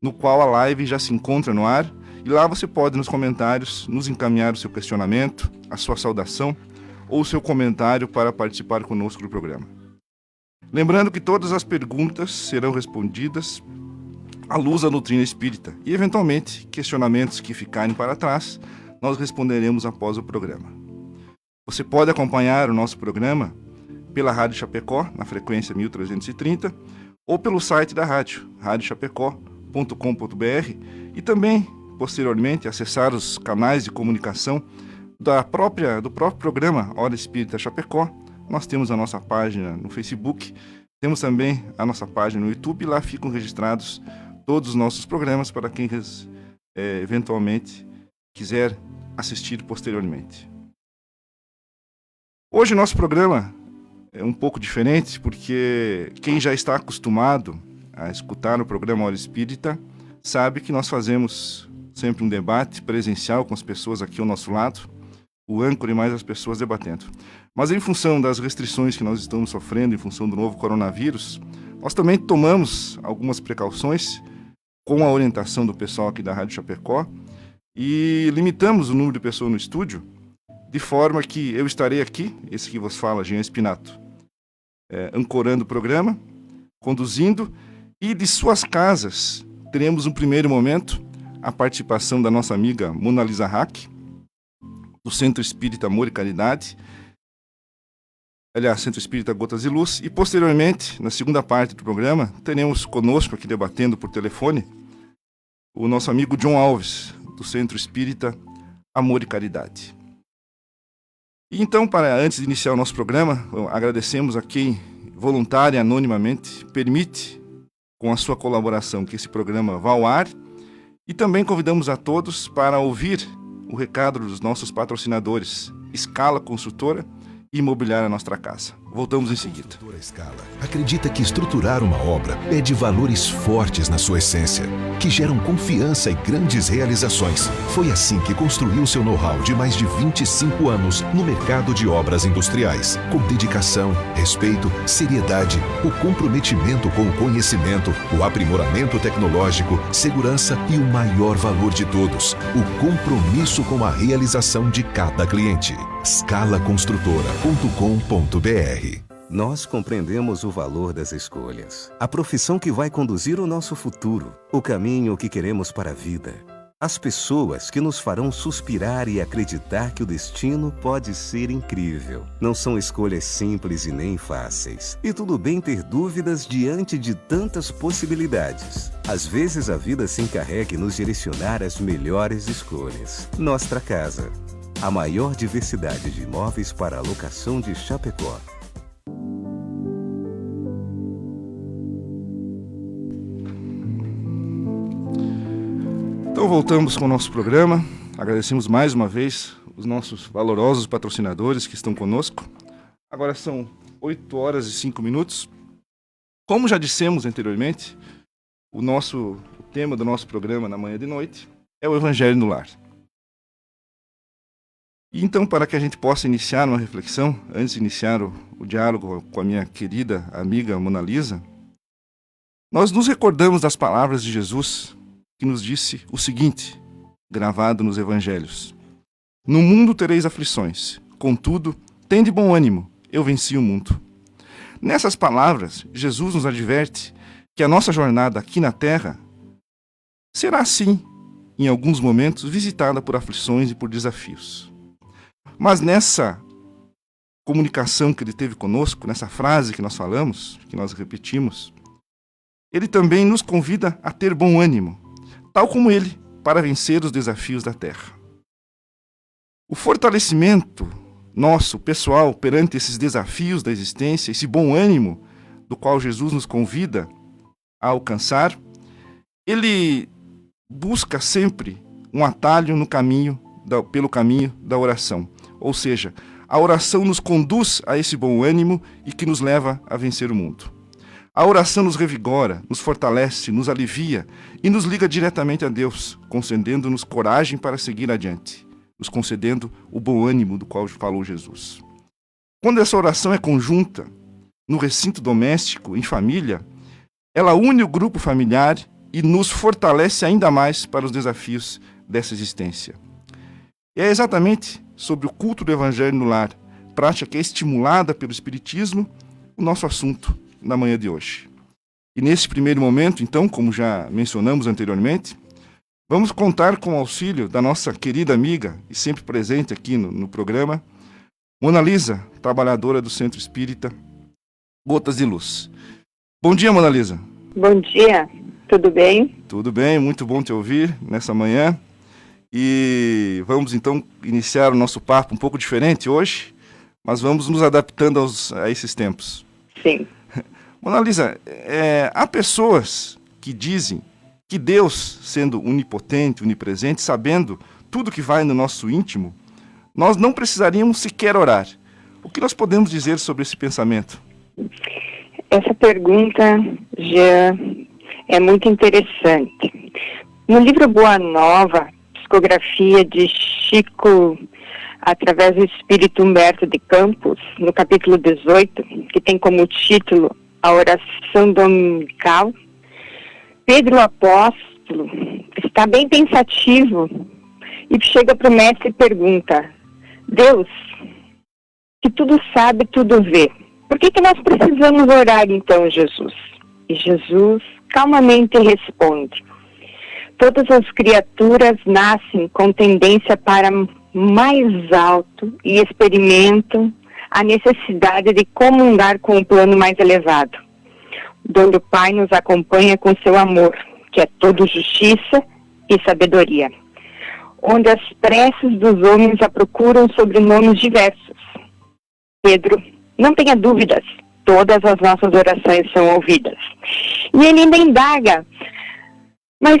no qual a live já se encontra no ar, e lá você pode, nos comentários, nos encaminhar o seu questionamento, a sua saudação ou o seu comentário para participar conosco do programa. Lembrando que todas as perguntas serão respondidas à luz da doutrina espírita e, eventualmente, questionamentos que ficarem para trás, nós responderemos após o programa. Você pode acompanhar o nosso programa pela Rádio Chapecó, na frequência 1330, ou pelo site da rádio, radiochapecó.com.br, e também, posteriormente, acessar os canais de comunicação do próprio programa Hora Espírita Chapecó. Nós temos a nossa página no Facebook, temos também a nossa página no YouTube, e lá ficam registrados todos os nossos programas para quem eventualmente quiser assistir posteriormente. Hoje o nosso programa é um pouco diferente, porque quem já está acostumado a escutar o programa Hora Espírita sabe que nós fazemos sempre um debate presencial com as pessoas aqui ao nosso lado, o âncora e mais as pessoas debatendo. Mas em função das restrições que nós estamos sofrendo, em função do novo coronavírus, nós também tomamos algumas precauções com a orientação do pessoal aqui da Rádio Chapecó e limitamos o número de pessoas no estúdio, de forma que eu estarei aqui, esse que vos fala, Jean Espinato, ancorando o programa, conduzindo, e de suas casas teremos um primeiro momento a participação da nossa amiga Mona Lisa Hack, do Centro Espírita Amor e Caridade, aliás, Centro Espírita Gotas de Luz, e posteriormente, na segunda parte do programa, teremos conosco aqui debatendo por telefone o nosso amigo John Alves, do Centro Espírita Amor e Caridade. E então, antes de iniciar o nosso programa, agradecemos a quem voluntária e anonimamente permite, com a sua colaboração, que esse programa vá ao ar, e também convidamos a todos para ouvir o recado dos nossos patrocinadores, Scala Construtora e Imobiliária Nossa Casa. Voltamos em seguida. A Scala acredita que estruturar uma obra pede valores fortes na sua essência, que geram confiança e grandes realizações. Foi assim que construiu seu know-how de mais de 25 anos no mercado de obras industriais, com dedicação, respeito, seriedade, o comprometimento com o conhecimento, o aprimoramento tecnológico, segurança e o maior valor de todos, o compromisso com a realização de cada cliente. scalaconstrutora.com.br. Nós compreendemos o valor das escolhas, a profissão que vai conduzir o nosso futuro, o caminho que queremos para a vida, as pessoas que nos farão suspirar e acreditar que o destino pode ser incrível. Não são escolhas simples e nem fáceis. E tudo bem ter dúvidas diante de tantas possibilidades. Às vezes a vida se encarrega em nos direcionar às melhores escolhas. Nossa Casa. A maior diversidade de imóveis para alocação de Chapecó. Então voltamos com o nosso programa. Agradecemos mais uma vez os nossos valorosos patrocinadores que estão conosco. Agora são 8 horas e 5 minutos. Como já dissemos anteriormente, o tema do nosso programa na manhã de noite é o Evangelho no Lar. E então, para que a gente possa iniciar uma reflexão, antes de iniciar o diálogo com a minha querida amiga Mona Lisa, nós nos recordamos das palavras de Jesus, que nos disse o seguinte, gravado nos Evangelhos: No mundo tereis aflições, contudo, tende bom ânimo, eu venci o mundo. Nessas palavras, Jesus nos adverte que a nossa jornada aqui na Terra será, sim, em alguns momentos, visitada por aflições e por desafios. Mas nessa comunicação que ele teve conosco, nessa frase que nós falamos, que nós repetimos, ele também nos convida a ter bom ânimo, tal como ele, para vencer os desafios da Terra. O fortalecimento nosso, pessoal, perante esses desafios da existência, esse bom ânimo do qual Jesus nos convida a alcançar, ele busca sempre um atalho pelo caminho da oração. Ou seja, a oração nos conduz a esse bom ânimo e que nos leva a vencer o mundo. A oração nos revigora, nos fortalece, nos alivia e nos liga diretamente a Deus, concedendo-nos coragem para seguir adiante, nos concedendo o bom ânimo do qual falou Jesus. Quando essa oração é conjunta, no recinto doméstico, em família, ela une o grupo familiar e nos fortalece ainda mais para os desafios dessa existência. E é exatamente sobre o culto do Evangelho no lar, prática que é estimulada pelo Espiritismo, o nosso assunto na manhã de hoje. E nesse primeiro momento, então, como já mencionamos anteriormente, vamos contar com o auxílio da nossa querida amiga e sempre presente aqui no programa, Monalisa, trabalhadora do Centro Espírita Gotas de Luz. Bom dia, Monalisa. Bom dia, tudo bem? Tudo bem, muito bom te ouvir nessa manhã. E vamos então iniciar o nosso papo um pouco diferente hoje, mas vamos nos adaptando a esses tempos. Sim. Monalisa, há pessoas que dizem que Deus, sendo onipotente, onipresente, sabendo tudo que vai no nosso íntimo, nós não precisaríamos sequer orar. O que nós podemos dizer sobre esse pensamento? Essa pergunta já é muito interessante. No livro Boa Nova, psicografia de Chico, através do Espírito Humberto de Campos, no capítulo 18, que tem como título a oração dominical, Pedro Apóstolo está bem pensativo e chega para o mestre e pergunta: Deus, que tudo sabe, tudo vê, por que nós precisamos orar então, Jesus? E Jesus calmamente responde: todas as criaturas nascem com tendência para mais alto e experimentam a necessidade de comungar com o plano mais elevado, onde o Pai nos acompanha com seu amor, que é todo justiça e sabedoria, onde as preces dos homens a procuram sobre nomes diversos. Pedro, não tenha dúvidas, todas as nossas orações são ouvidas. E ele ainda indaga, mas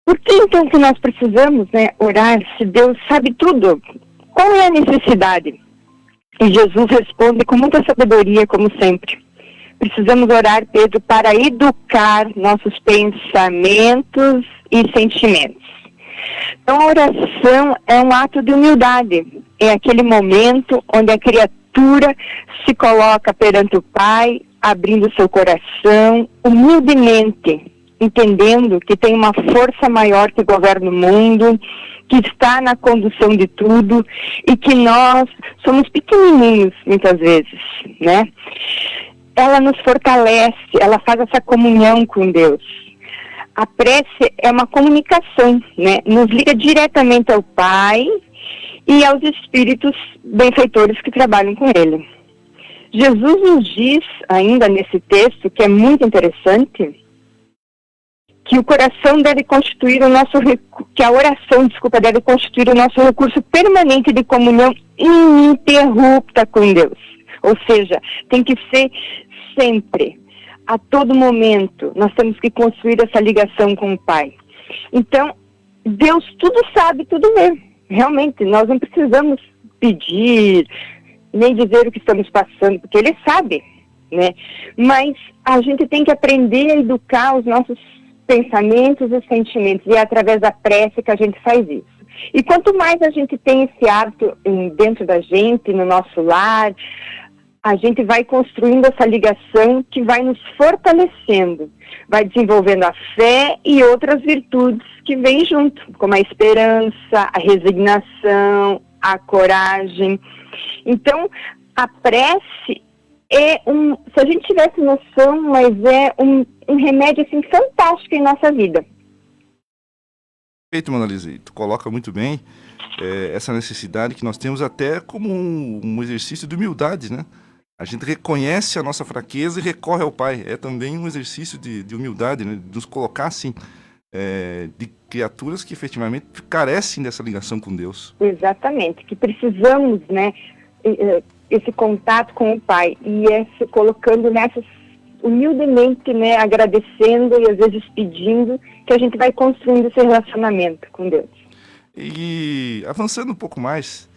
por que então que nós precisamos, orar se Deus sabe tudo? Qual é a necessidade? E Jesus responde com muita sabedoria, como sempre. Precisamos orar, Pedro, para educar nossos pensamentos e sentimentos. Então a oração é um ato de humildade. É aquele momento onde a criatura se coloca perante o Pai, abrindo seu coração, humildemente, entendendo que tem uma força maior que governa o mundo, que está na condução de tudo e que nós somos pequenininhos muitas vezes, né? Ela nos fortalece, ela faz essa comunhão com Deus. A prece é uma comunicação, né? Nos liga diretamente ao Pai e aos espíritos benfeitores que trabalham com Ele. Jesus nos diz, ainda nesse texto, que é muito interessante, que o coração deve constituir o nosso que a oração, deve constituir o nosso recurso permanente de comunhão ininterrupta com Deus. Ou seja, tem que ser sempre, a todo momento, nós temos que construir essa ligação com o Pai. Então, Deus tudo sabe, tudo vê. Realmente, nós não precisamos pedir, nem dizer o que estamos passando, porque Ele sabe, né? Mas a gente tem que aprender a educar os nossos pensamentos e sentimentos, e é através da prece que a gente faz isso. E quanto mais a gente tem esse hábito dentro da gente, no nosso lar, a gente vai construindo essa ligação que vai nos fortalecendo, vai desenvolvendo a fé e outras virtudes que vêm junto, como a esperança, a resignação, a coragem. Então, a prece se a gente tivesse noção, mas é um remédio assim, fantástico em nossa vida. Perfeito, Monalisa, tu coloca muito bem essa necessidade que nós temos até como um exercício de humildade, né? A gente reconhece a nossa fraqueza e recorre ao Pai. É também um exercício de humildade, né? De nos colocar assim, de criaturas que efetivamente carecem dessa ligação com Deus. Exatamente, que precisamos, né? Esse contato com o Pai, e se colocando nessas humildemente, né, agradecendo e às vezes pedindo, que a gente vai construindo esse relacionamento com Deus. E avançando um pouco mais,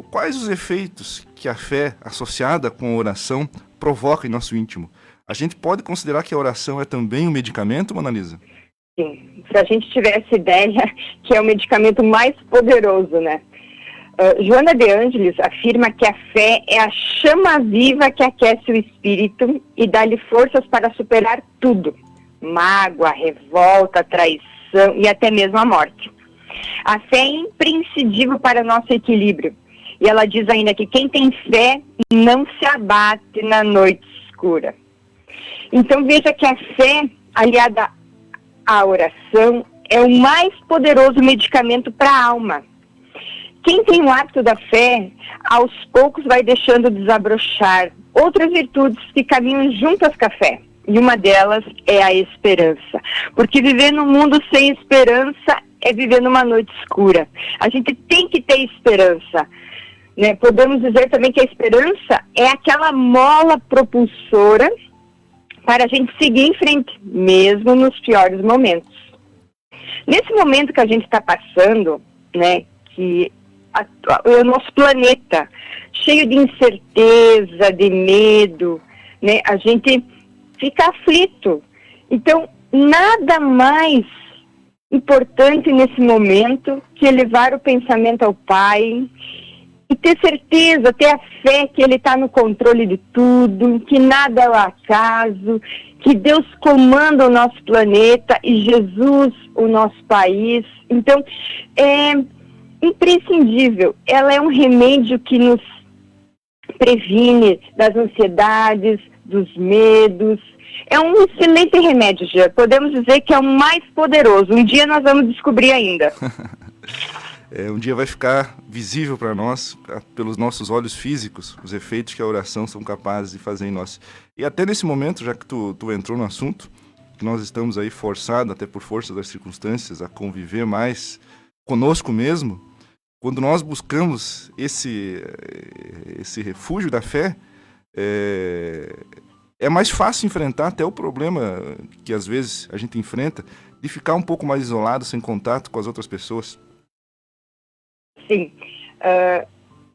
quais os efeitos que a fé associada com a oração provoca em nosso íntimo? A gente pode considerar que a oração é também um medicamento, Monalisa? Sim, se a gente tivesse ideia que é o medicamento mais poderoso, né? Joana de Ângeles afirma que a fé é a chama viva que aquece o espírito e dá-lhe forças para superar tudo, mágoa, revolta, traição e até mesmo a morte. A fé é imprescindível para o nosso equilíbrio. E ela diz ainda que quem tem fé não se abate na noite escura. Então veja que a fé, aliada à oração, é o mais poderoso medicamento para a alma. Quem tem o hábito da fé, aos poucos vai deixando desabrochar outras virtudes que caminham juntas com a fé. E uma delas é a esperança. Porque viver num mundo sem esperança é viver numa noite escura. A gente tem que ter esperança, né? Podemos dizer também que a esperança é aquela mola propulsora para a gente seguir em frente, mesmo nos piores momentos. Nesse momento que a gente está passando, né, que o nosso planeta cheio de incerteza, de medo, né, a gente fica aflito. Então, nada mais importante nesse momento que elevar o pensamento ao Pai e ter certeza, ter a fé que Ele está no controle de tudo, que nada é o acaso, que Deus comanda o nosso planeta e Jesus o nosso país. Então, é imprescindível. Ela é um remédio que nos previne das ansiedades, dos medos. É um excelente remédio, já. Podemos dizer que é o mais poderoso. Um dia nós vamos descobrir ainda. Um dia vai ficar visível para nós, pelos nossos olhos físicos, os efeitos que a oração são capazes de fazer em nós. E até nesse momento, já que tu entrou no assunto, que nós estamos aí forçados, até por força das circunstâncias, a conviver mais conosco mesmo, quando nós buscamos esse refúgio da fé, é mais fácil enfrentar até o problema que às vezes a gente enfrenta, de ficar um pouco mais isolado, sem contato com as outras pessoas. Sim,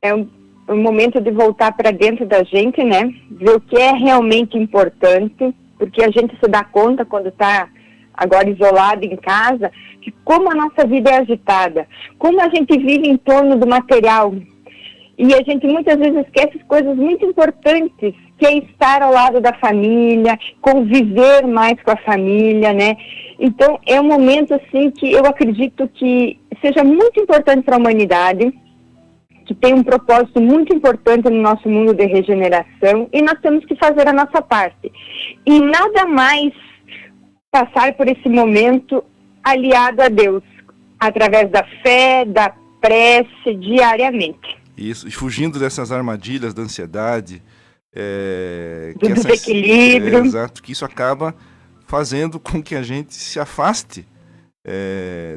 é um momento de voltar para dentro da gente, né? Ver o que é realmente importante, porque a gente se dá conta quando está agora isolado em casa, de como a nossa vida é agitada, como a gente vive em torno do material. E a gente muitas vezes esquece coisas muito importantes, que é estar ao lado da família, conviver mais com a família, né? Então, é um momento, assim, que eu acredito que seja muito importante para a humanidade, que tem um propósito muito importante no nosso mundo de regeneração, e nós temos que fazer a nossa parte. E nada mais passar por esse momento aliado a Deus, através da fé, da prece, diariamente. Isso, e fugindo dessas armadilhas da ansiedade, do desequilíbrio. Exato, que isso acaba fazendo com que a gente se afaste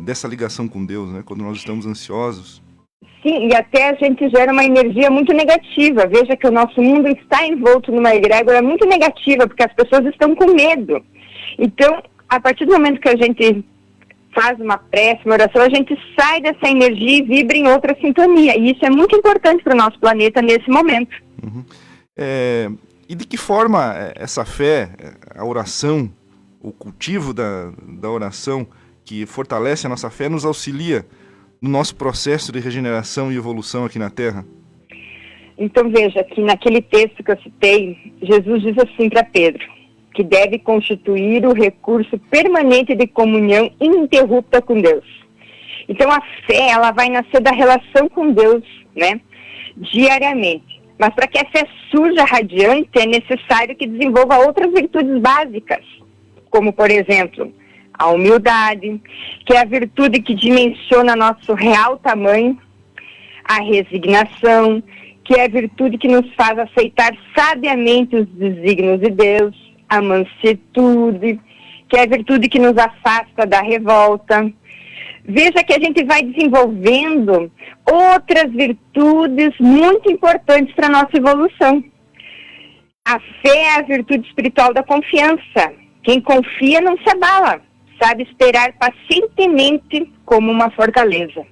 dessa ligação com Deus, né? Quando nós estamos ansiosos. Sim, e até a gente gera uma energia muito negativa. Veja que o nosso mundo está envolto numa egrégora muito negativa, porque as pessoas estão com medo. Então, a partir do momento que a gente faz uma prece, uma oração, a gente sai dessa energia e vibra em outra sintonia. E isso é muito importante para o nosso planeta nesse momento. Uhum. E de que forma essa fé, a oração, o cultivo da oração, que fortalece a nossa fé, nos auxilia no nosso processo de regeneração e evolução aqui na Terra? Então veja que naquele texto que eu citei, Jesus diz assim para Pedro, que deve constituir o recurso permanente de comunhão ininterrupta com Deus. Então a fé, ela vai nascer da relação com Deus, né, diariamente. Mas para que a fé surja radiante, é necessário que desenvolva outras virtudes básicas, como, por exemplo, a humildade, que é a virtude que dimensiona nosso real tamanho, a resignação, que é a virtude que nos faz aceitar sabiamente os desígnios de Deus, a mansuetude, que é a virtude que nos afasta da revolta. Veja que a gente vai desenvolvendo outras virtudes muito importantes para a nossa evolução. A fé é a virtude espiritual da confiança. Quem confia não se abala, sabe esperar pacientemente como uma fortaleza.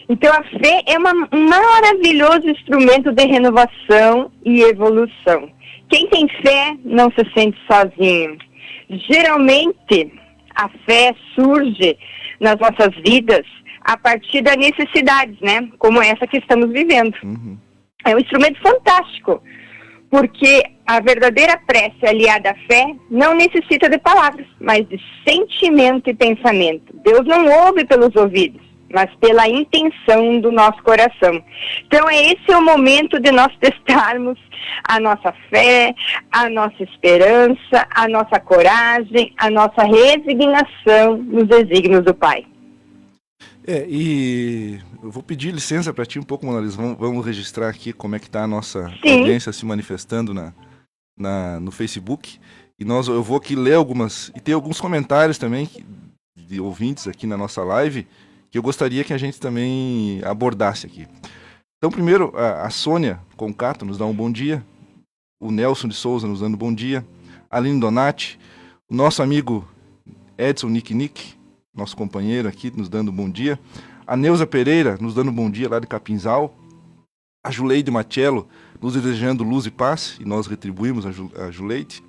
Então a fé é um maravilhoso instrumento de renovação e evolução. Quem tem fé não se sente sozinho. Geralmente a fé surge nas nossas vidas a partir das necessidades, né? Como essa que estamos vivendo. Uhum. É um instrumento fantástico, porque A verdadeira prece aliada à fé não necessita de palavras, mas de sentimento e pensamento. Deus não ouve pelos ouvidos, mas pela intenção do nosso coração. Então esse é o momento de nós testarmos a nossa fé, a nossa esperança, a nossa coragem, a nossa resignação nos desígnios do Pai. E eu vou pedir licença para ti um pouco, Monalisa. Vamos registrar aqui como é que está a nossa audiência se manifestando no Facebook. E eu vou aqui ler algumas, e tem alguns comentários também de ouvintes aqui na nossa live, que eu gostaria que a gente também abordasse aqui. Então, primeiro, a Sônia Concato nos dá um bom dia, o Nelson de Souza nos dando um bom dia, a Aline Donati, o nosso amigo Edson Nick, nosso companheiro aqui, nos dando um bom dia, a Neuza Pereira nos dando um bom dia lá de Capinzal, a Juleide Machello nos desejando luz e paz, e nós retribuímos a Juleide,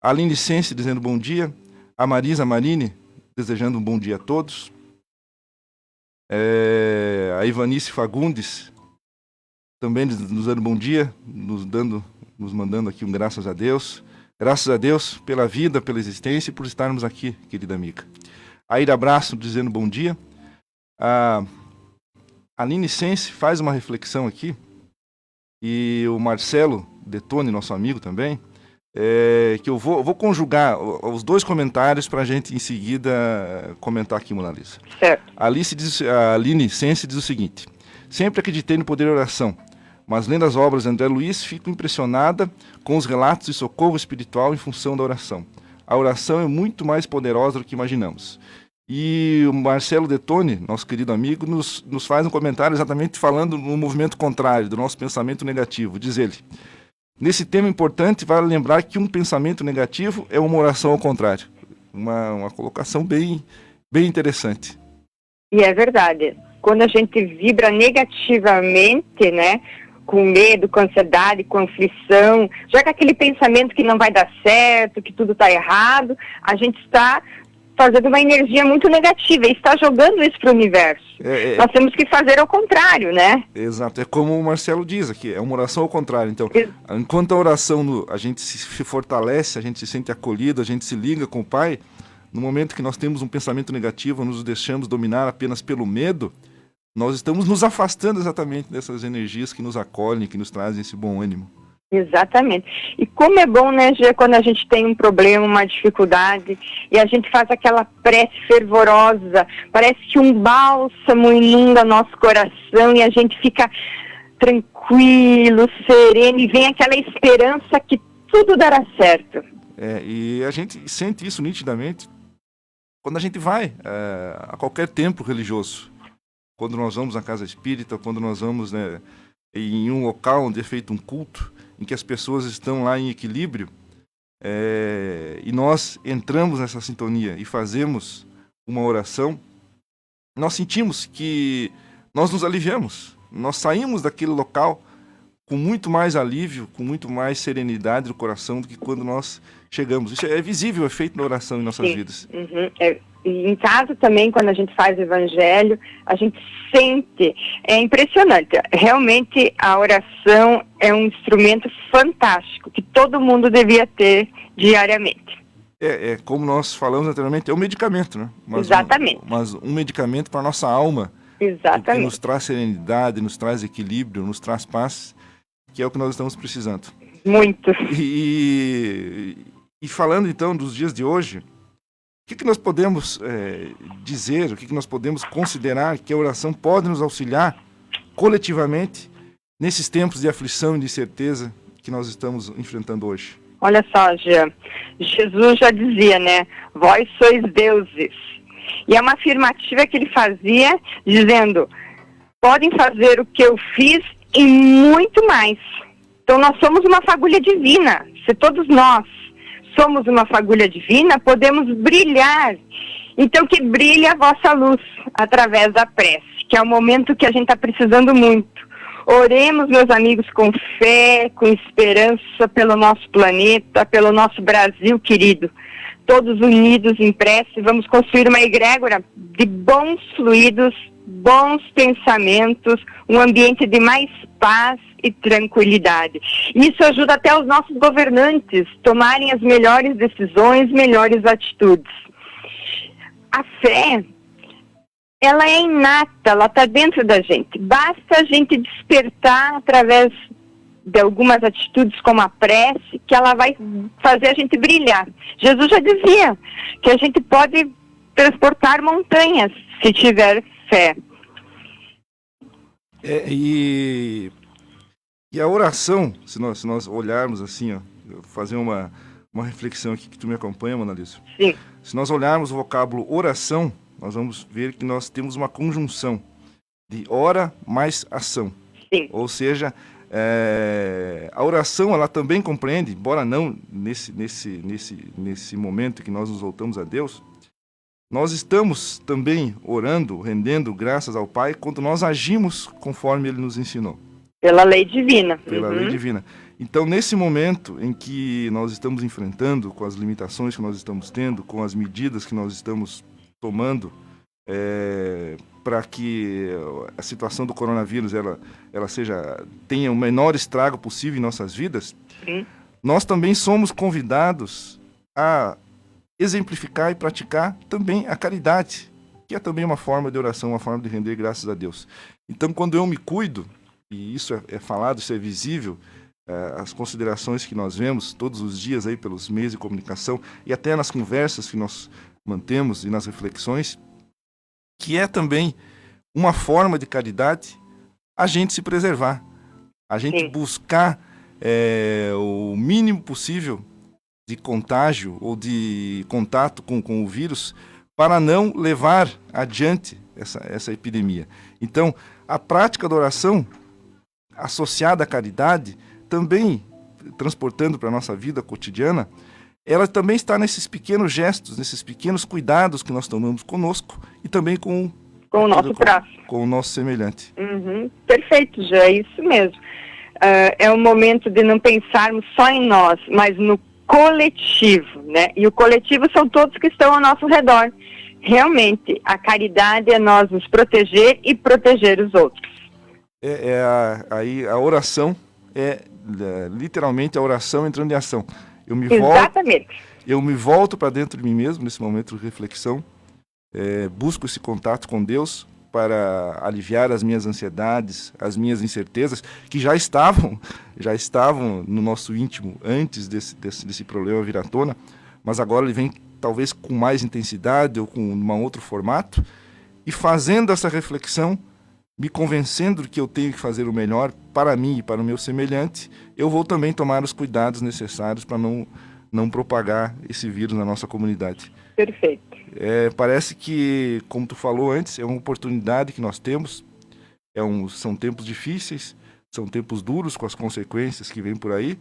a Aline Sense dizendo bom dia, a Marisa Marini desejando um bom dia a todos, a Ivanice Fagundes também nos dando bom dia, nos mandando aqui um graças a Deus pela vida, pela existência e por estarmos aqui, querida amiga. A Ira Abraço dizendo bom dia, a Aline Sense faz uma reflexão aqui, e o Marcelo Detone, nosso amigo também, que eu vou conjugar os dois comentários para a gente em seguida comentar aqui, Monalisa. Certo. A Aline Sense diz o seguinte: sempre acreditei no poder da oração, mas lendo as obras de André Luiz, fico impressionada com os relatos de socorro espiritual em função da oração. A oração é muito mais poderosa do que imaginamos. E o Marcelo Detone, nosso querido amigo, nos faz um comentário exatamente falando no movimento contrário, do nosso pensamento negativo. Diz ele: nesse tema importante, vale lembrar que um pensamento negativo é uma oração ao contrário. Uma colocação bem interessante. E é verdade. Quando a gente vibra negativamente, né, com medo, com ansiedade, com aflição, já que aquele pensamento que não vai dar certo, que tudo está errado, a gente está fazendo uma energia muito negativa e está jogando isso para o universo. Nós temos que fazer ao contrário, né? Exato, é como o Marcelo diz aqui, é uma oração ao contrário. Então, enquanto a oração, a gente se fortalece, a gente se sente acolhido, a gente se liga com o Pai, no momento que nós temos um pensamento negativo, nos deixamos dominar apenas pelo medo, nós estamos nos afastando exatamente dessas energias que nos acolhem, que nos trazem esse bom ânimo. Exatamente. E como é bom, né, Gê, quando a gente tem um problema, uma dificuldade, e a gente faz aquela prece fervorosa, parece que um bálsamo inunda nosso coração e a gente fica tranquilo, sereno, e vem aquela esperança que tudo dará certo. E a gente sente isso nitidamente quando a gente vai a qualquer templo religioso. Quando nós vamos à casa espírita, quando nós vamos, né, em um local onde é feito um culto, em que as pessoas estão lá em equilíbrio, e nós entramos nessa sintonia e fazemos uma oração, nós sentimos que nós nos aliviamos, nós saímos daquele local com muito mais alívio, com muito mais serenidade no coração do que quando nós chegamos. Isso é visível, o efeito da oração em nossas vidas. Uhum. E em casa também, quando a gente faz o evangelho, a gente sente, é impressionante. Realmente a oração é um instrumento fantástico, que todo mundo devia ter diariamente. Como nós falamos anteriormente, é um medicamento, né? Exatamente. Mas um medicamento para a nossa alma. Exatamente. Que nos traz serenidade, nos traz equilíbrio, nos traz paz, que é o que nós estamos precisando. Muito. E falando então dos dias de hoje, o que nós podemos dizer, o que nós podemos considerar que a oração pode nos auxiliar coletivamente nesses tempos de aflição e de incerteza que nós estamos enfrentando hoje? Olha só, Jean, Jesus já dizia, né? Vós sois deuses. E é uma afirmativa que ele fazia, dizendo: podem fazer o que eu fiz e muito mais. Então nós somos uma fagulha divina. Se todos nós somos uma fagulha divina, podemos brilhar. Então que brilhe a vossa luz através da prece, que é o momento que a gente está precisando muito. Oremos, meus amigos, com fé, com esperança pelo nosso planeta, pelo nosso Brasil querido. Todos unidos em prece, vamos construir uma egrégora de bons fluidos, bons pensamentos, um ambiente de mais paz e tranquilidade. Isso ajuda até os nossos governantes tomarem as melhores decisões, melhores atitudes. A fé, ela é inata, ela está dentro da gente. Basta a gente despertar através de algumas atitudes como a prece, que ela vai fazer a gente brilhar. Jesus já dizia que a gente pode transportar montanhas se tiver fé. E a oração, se nós olharmos assim, ó, fazer uma reflexão aqui que tu me acompanha, Monalisa. Sim. Se nós olharmos o vocábulo oração, nós vamos ver que nós temos uma conjunção de ora mais ação. Sim. Ou seja, a oração ela também compreende, embora não nesse momento que nós nos voltamos a Deus, nós estamos também orando, rendendo graças ao Pai, quando nós agimos conforme Ele nos ensinou. Pela lei divina. Pela lei divina. Então, nesse momento em que nós estamos enfrentando, com as limitações que nós estamos tendo, com as medidas que nós estamos tomando, para que a situação do coronavírus ela tenha o menor estrago possível em nossas vidas, nós também somos convidados a exemplificar e praticar também a caridade, que é também uma forma de oração, uma forma de render graças a Deus. Então, quando eu me cuido, e isso é falado, isso é visível, as considerações que nós vemos todos os dias aí pelos meios de comunicação e até nas conversas que nós mantemos e nas reflexões, que é também uma forma de caridade a gente se preservar, a gente buscar o mínimo possível de contágio ou de contato com o vírus para não levar adiante essa epidemia. Então, a prática da oração associada à caridade, também transportando para a nossa vida cotidiana, ela também está nesses pequenos gestos, nesses pequenos cuidados que nós tomamos conosco e também com o nosso próximo. Com o nosso semelhante. Perfeito, já é isso mesmo. É um momento de não pensarmos só em nós, mas no coletivo, né? E o coletivo são todos que estão ao nosso redor. Realmente, a caridade é nós nos proteger e proteger os outros. Aí a oração literalmente a oração entrando em ação. Exatamente. Eu me volto para dentro de mim mesmo nesse momento de reflexão, busco esse contato com Deus para aliviar as minhas ansiedades, as minhas incertezas, que já estavam no nosso íntimo antes desse problema vir à tona, mas agora ele vem talvez com mais intensidade ou com um outro formato, e fazendo essa reflexão, me convencendo de que eu tenho que fazer o melhor para mim e para o meu semelhante, eu vou também tomar os cuidados necessários para não propagar esse vírus na nossa comunidade. Perfeito. Parece que, como tu falou antes, é uma oportunidade que nós temos, são tempos difíceis, são tempos duros com as consequências que vêm por aí,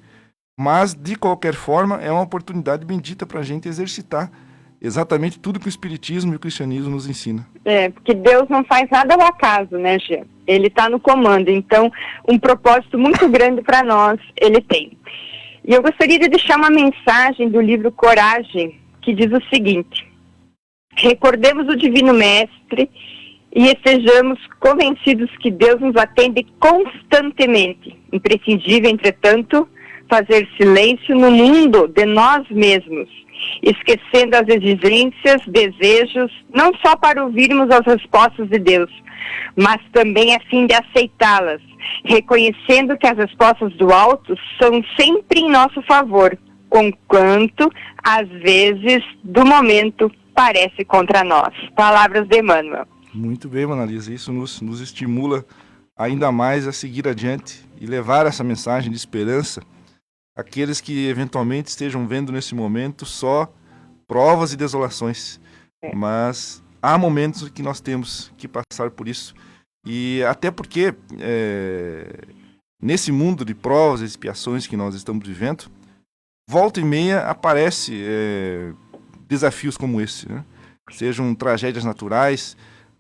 mas, de qualquer forma, é uma oportunidade bendita para a gente exercitar exatamente tudo que o Espiritismo e o Cristianismo nos ensina. Porque Deus não faz nada ao acaso, né, Gê? Ele está no comando, então um propósito muito grande para nós ele tem. E eu gostaria de deixar uma mensagem do livro Coragem, que diz o seguinte: recordemos o Divino Mestre e estejamos convencidos que Deus nos atende constantemente. Imprescindível, entretanto, fazer silêncio no mundo de nós mesmos, esquecendo as exigências, desejos, não só para ouvirmos as respostas de Deus, mas também a fim de aceitá-las, reconhecendo que as respostas do alto são sempre em nosso favor, conquanto, às vezes, do momento, parece contra nós. Palavras de Emmanuel. Muito bem, Monalisa, isso nos estimula ainda mais a seguir adiante e levar essa mensagem de esperança àqueles que eventualmente estejam vendo nesse momento só provas e desolações. Mas há momentos que nós temos que passar por isso. E até porque nesse mundo de provas e expiações que nós estamos vivendo, volta e meia aparece desafios como esse, né? Sejam tragédias naturais,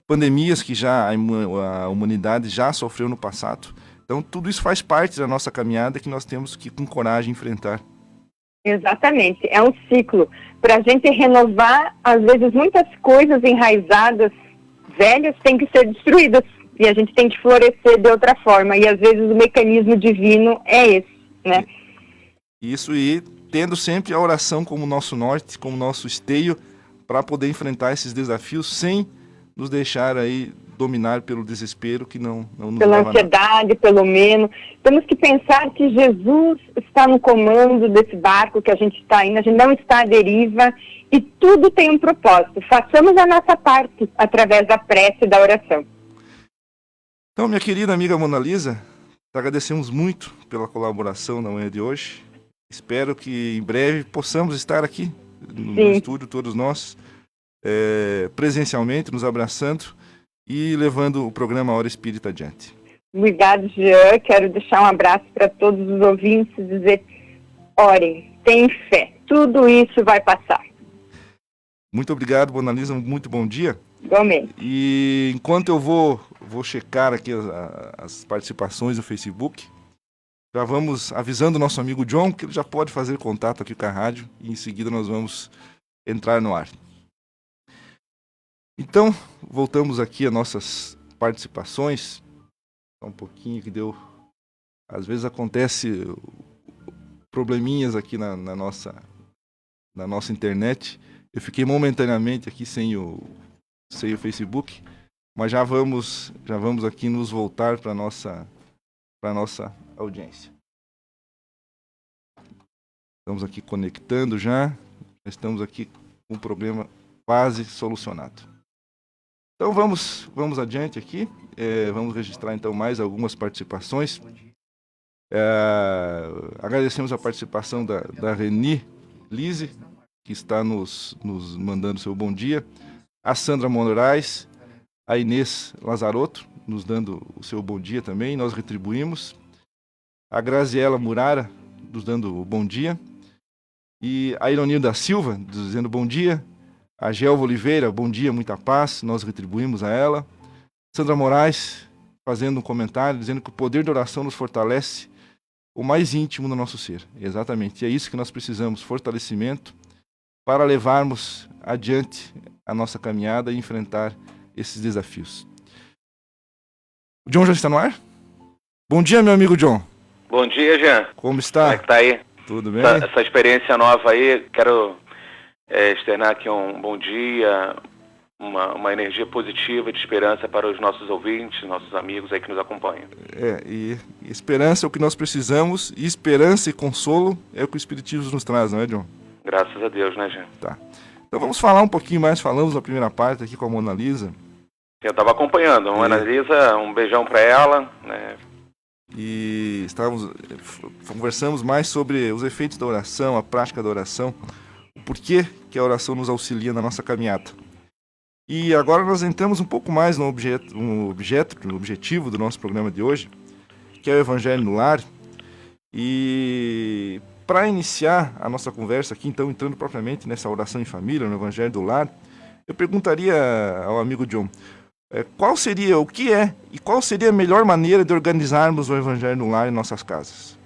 pandemias que já a humanidade já sofreu no passado. Então, tudo isso faz parte da nossa caminhada que nós temos que, com coragem, enfrentar. Exatamente. É um ciclo. Para a gente renovar, às vezes, muitas coisas enraizadas, velhas, têm que ser destruídas. e a gente tem que florescer de outra forma, e às vezes o mecanismo divino é esse, né? Isso, e tendo sempre a oração como nosso norte, como nosso esteio, para poder enfrentar esses desafios sem nos deixar aí dominar pelo desespero que não nos pela leva a nada. ansiedade, pelo menos. Temos que pensar que Jesus está no comando desse barco que a gente está indo, a gente não está à deriva, e tudo tem um propósito. Façamos a nossa parte através da prece e da oração. Então, minha querida amiga Mona Lisa, te agradecemos muito pela colaboração na manhã de hoje. Espero que em breve possamos estar aqui no estúdio, todos nós, presencialmente, nos abraçando e levando o programa Hora Espírita adiante. Obrigado, Jean. Quero deixar um abraço para todos os ouvintes e dizer: orem, tenham fé, tudo isso vai passar. Muito obrigado, Mona Lisa, muito bom dia. Igualmente. E enquanto eu vou checar aqui as participações no Facebook, já vamos avisando o nosso amigo John que ele já pode fazer contato aqui com a rádio e em seguida nós vamos entrar no ar. Então, voltamos aqui às nossas participações. Só um pouquinho que deu... Às vezes acontece probleminhas aqui na nossa internet. Eu fiquei momentaneamente aqui sem o Facebook, mas já vamos aqui nos voltar para nossa audiência. Estamos aqui conectando já estamos aqui com o problema quase solucionado. Então vamos adiante aqui, vamos registrar então mais algumas participações. Agradecemos a participação da Reni Lise, que está nos mandando seu bom dia, a Sandra Moraes, a Inês Lazarotto, nos dando o seu bom dia também, nós retribuímos, a Graziela Murara, nos dando o bom dia, e a Ironilda Silva, dizendo bom dia, a Gelva Oliveira, bom dia, muita paz, nós retribuímos a ela. Sandra Moraes, fazendo um comentário, dizendo que o poder da oração nos fortalece o mais íntimo do nosso ser. Exatamente, é isso que nós precisamos, fortalecimento, para levarmos adiante a nossa caminhada e enfrentar esses desafios. O John já está no ar? Bom dia, meu amigo John. Bom dia, Jean. Como está? Como é que tá aí? Tudo bem? Essa experiência nova aí, quero externar aqui um bom dia, uma energia positiva de esperança para os nossos ouvintes, nossos amigos aí que nos acompanham. E esperança é o que nós precisamos, e esperança e consolo é o que o Espiritismo nos traz, não é, John? Graças a Deus, né, Jean? Tá. Então vamos falar um pouquinho mais, falamos na primeira parte aqui com a Mona Lisa. Eu estava acompanhando, a Mona Lisa, um beijão para ela, né? E conversamos mais sobre os efeitos da oração, a prática da oração, o porquê que a oração nos auxilia na nossa caminhada. E agora nós entramos um pouco mais no objetivo do nosso programa de hoje, que é o Evangelho no Lar. E para iniciar a nossa conversa aqui, então, entrando propriamente nessa oração em família, no Evangelho do Lar, eu perguntaria ao amigo John, qual seria a melhor maneira de organizarmos o Evangelho no Lar em nossas casas?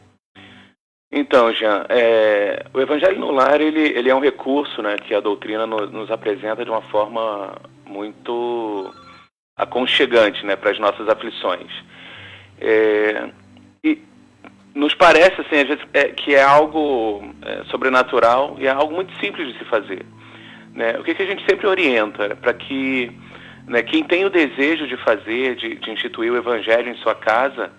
Então, Jean, o Evangelho no Lar, ele é um recurso, né, que a doutrina nos apresenta de uma forma muito aconchegante, né, para as nossas aflições. E nos parece, assim, às vezes, que é algo sobrenatural e é algo muito simples de se fazer, né? O que a gente sempre orienta para que, né, quem tem o desejo de fazer, de instituir o Evangelho em sua casa,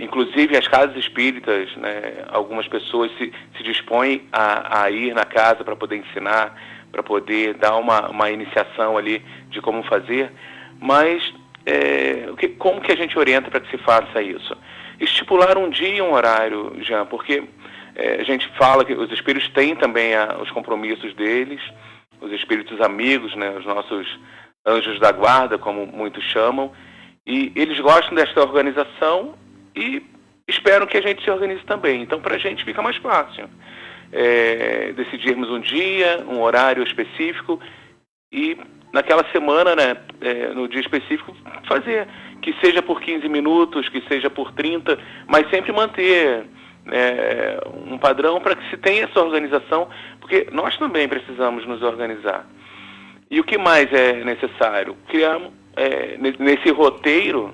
inclusive as casas espíritas, né, algumas pessoas se dispõem a ir na casa para poder ensinar, para poder dar uma iniciação ali de como fazer, mas como que a gente orienta para que se faça isso? Estipular um dia e um horário, Jean, porque a gente fala que os espíritos têm também os compromissos deles, os espíritos amigos, né, os nossos anjos da guarda, como muitos chamam, e eles gostam desta organização e esperam que a gente se organize também. Então, para a gente fica mais fácil decidirmos um dia, um horário específico e naquela semana, né, no dia específico, fazer, que seja por 15 minutos, que seja por 30, mas sempre manter um padrão para que se tenha essa organização, porque nós também precisamos nos organizar. E o que mais é necessário? Criar nesse roteiro,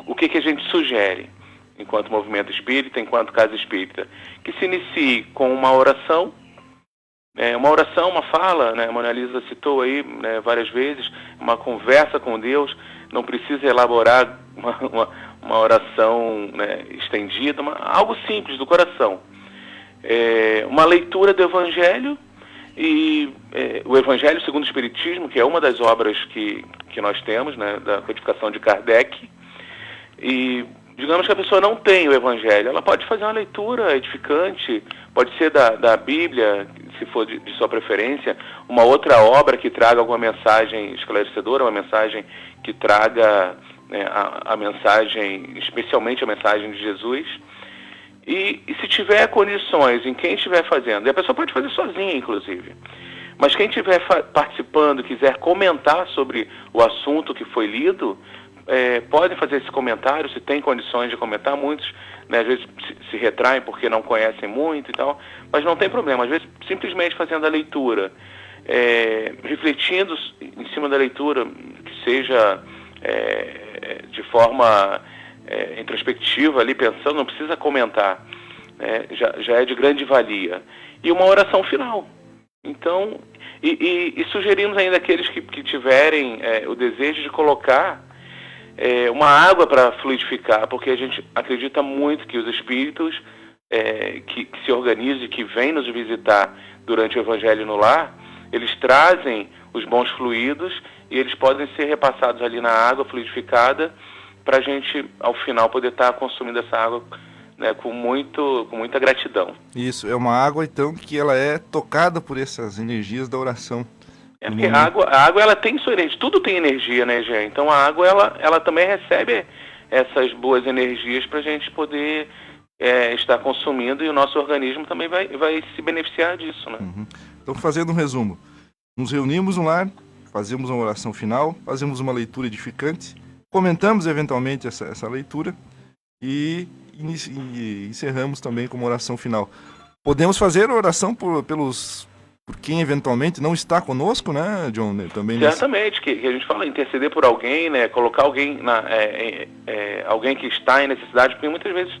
o que a gente sugere, enquanto movimento espírita, enquanto casa espírita? Que se inicie com uma oração, uma fala, né? A Mona Lisa citou aí, né, várias vezes, uma conversa com Deus. Não precisa elaborar uma oração, né, estendida, algo simples do coração. Uma leitura do Evangelho, e o Evangelho segundo o Espiritismo, que é uma das obras que nós temos, né, da codificação de Kardec. E digamos que a pessoa não tem o Evangelho, ela pode fazer uma leitura edificante, pode ser da Bíblia, se for de sua preferência, uma outra obra que traga alguma mensagem esclarecedora, uma mensagem que traga, né, a mensagem, especialmente a mensagem de Jesus. E se tiver condições em quem estiver fazendo, e a pessoa pode fazer sozinha, inclusive, mas quem estiver participando, quiser comentar sobre o assunto que foi lido, podem fazer esse comentário, se tem condições de comentar. Muitos, né, às vezes se retraem porque não conhecem muito e tal, mas não tem problema. Às vezes, simplesmente fazendo a leitura, refletindo em cima da leitura, que seja de forma introspectiva, ali pensando, não precisa comentar, já é de grande valia. E uma oração final. Então, e sugerimos ainda aqueles que tiverem o desejo de colocar uma água para fluidificar, porque a gente acredita muito que os espíritos que se organizam e que vêm nos visitar durante o Evangelho no Lar, eles trazem os bons fluidos e eles podem ser repassados ali na água fluidificada, para a gente, ao final, poder estar consumindo essa água, né, com muita gratidão. Isso, é uma água, então, que ela é tocada por essas energias da oração. Porque a água ela tem sua energia, tudo tem energia, né, Jean? Então a água, ela também recebe essas boas energias para a gente poder estar consumindo, e o nosso organismo também vai se beneficiar disso, né? Uhum. Então, fazendo um resumo, nos reunimos no lar, fazemos uma oração final, fazemos uma leitura edificante, comentamos eventualmente essa leitura e encerramos também com uma oração final. Podemos fazer a oração por quem eventualmente não está conosco, né, John? Também certamente, que a gente fala, interceder por alguém, né, colocar alguém, alguém que está em necessidade, porque muitas vezes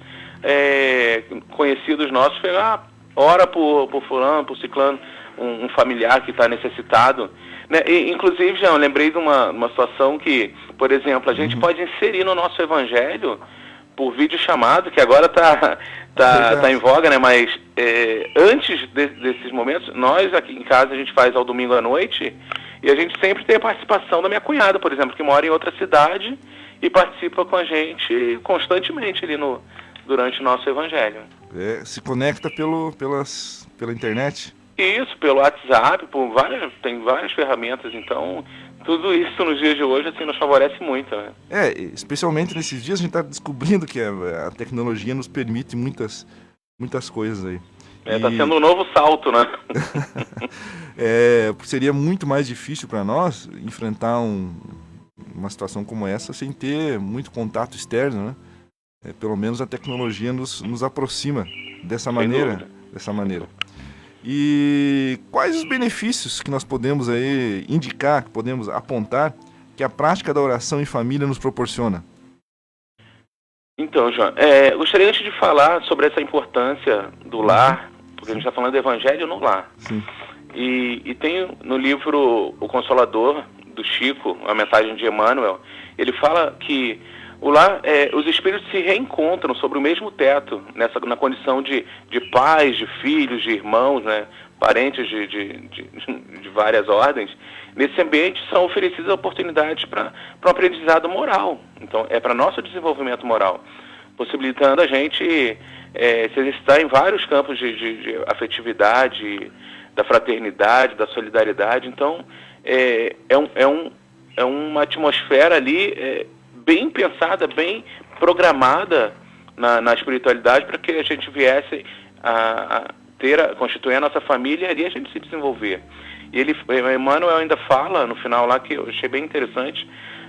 conhecidos nossos falam, ora por fulano, por ciclano, um familiar que está necessitado. Né? E, inclusive, já eu lembrei de uma situação que, por exemplo, a gente pode inserir no nosso Evangelho por vídeo chamado, que agora tá em voga, né? Mas antes desses momentos, nós aqui em casa a gente faz ao domingo à noite, e a gente sempre tem a participação da minha cunhada, por exemplo, que mora em outra cidade e participa com a gente constantemente ali durante o nosso Evangelho. Se conecta pela internet? Isso, pelo WhatsApp, tem várias ferramentas, então tudo isso nos dias de hoje assim, nos favorece muito, né? Especialmente nesses dias a gente está descobrindo que a tecnologia nos permite muitas coisas aí. Tá sendo um novo salto, né? Seria muito mais difícil para nós enfrentar uma situação como essa sem ter muito contato externo, né? Pelo menos a tecnologia nos aproxima dessa maneira. E quais os benefícios que nós podemos aí indicar, que podemos apontar, que a prática da oração em família nos proporciona? Então, João, gostaria antes de falar sobre essa importância do lar, porque a gente está falando do Evangelho no lar. Sim. E tem no livro O Consolador, do Chico, a mensagem de Emmanuel, ele fala que o lar, os espíritos se reencontram sobre o mesmo teto, na condição de pais, de filhos, de irmãos, né, parentes de várias ordens. Nesse ambiente são oferecidas oportunidades para um aprendizado moral. Então, para nosso desenvolvimento moral, possibilitando a gente se exercitar em vários campos de afetividade, da fraternidade, da solidariedade. Então, é uma atmosfera ali bem pensada, bem programada na espiritualidade, para que a gente viesse a constituir a nossa família e ali a gente se desenvolver. E Emmanuel ainda fala no final lá, que eu achei bem interessante,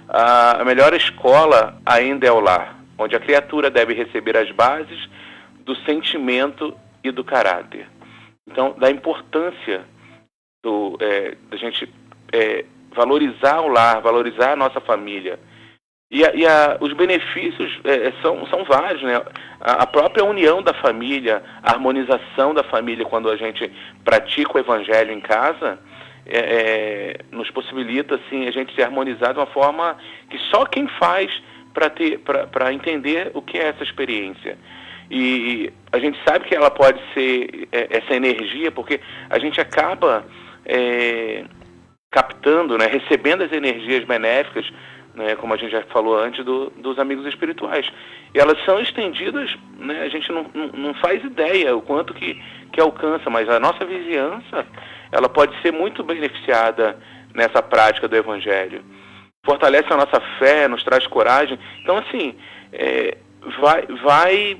a melhor escola ainda é o lar, onde a criatura deve receber as bases do sentimento e do caráter. Então, da importância da gente valorizar o lar, valorizar a nossa família. E os benefícios são vários, né? A própria união da família, a harmonização da família, quando a gente pratica o evangelho em casa, nos possibilita assim, a gente se harmonizar de uma forma que só quem faz para entender o que é essa experiência. E a gente sabe que ela pode ser essa energia, porque a gente acaba captando, né, recebendo as energias benéficas, né, como a gente já falou antes, dos amigos espirituais. E elas são estendidas, né, a gente não faz ideia o quanto que alcança, mas a nossa vizinhança, ela pode ser muito beneficiada nessa prática do Evangelho. Fortalece a nossa fé, nos traz coragem. Então, assim, vai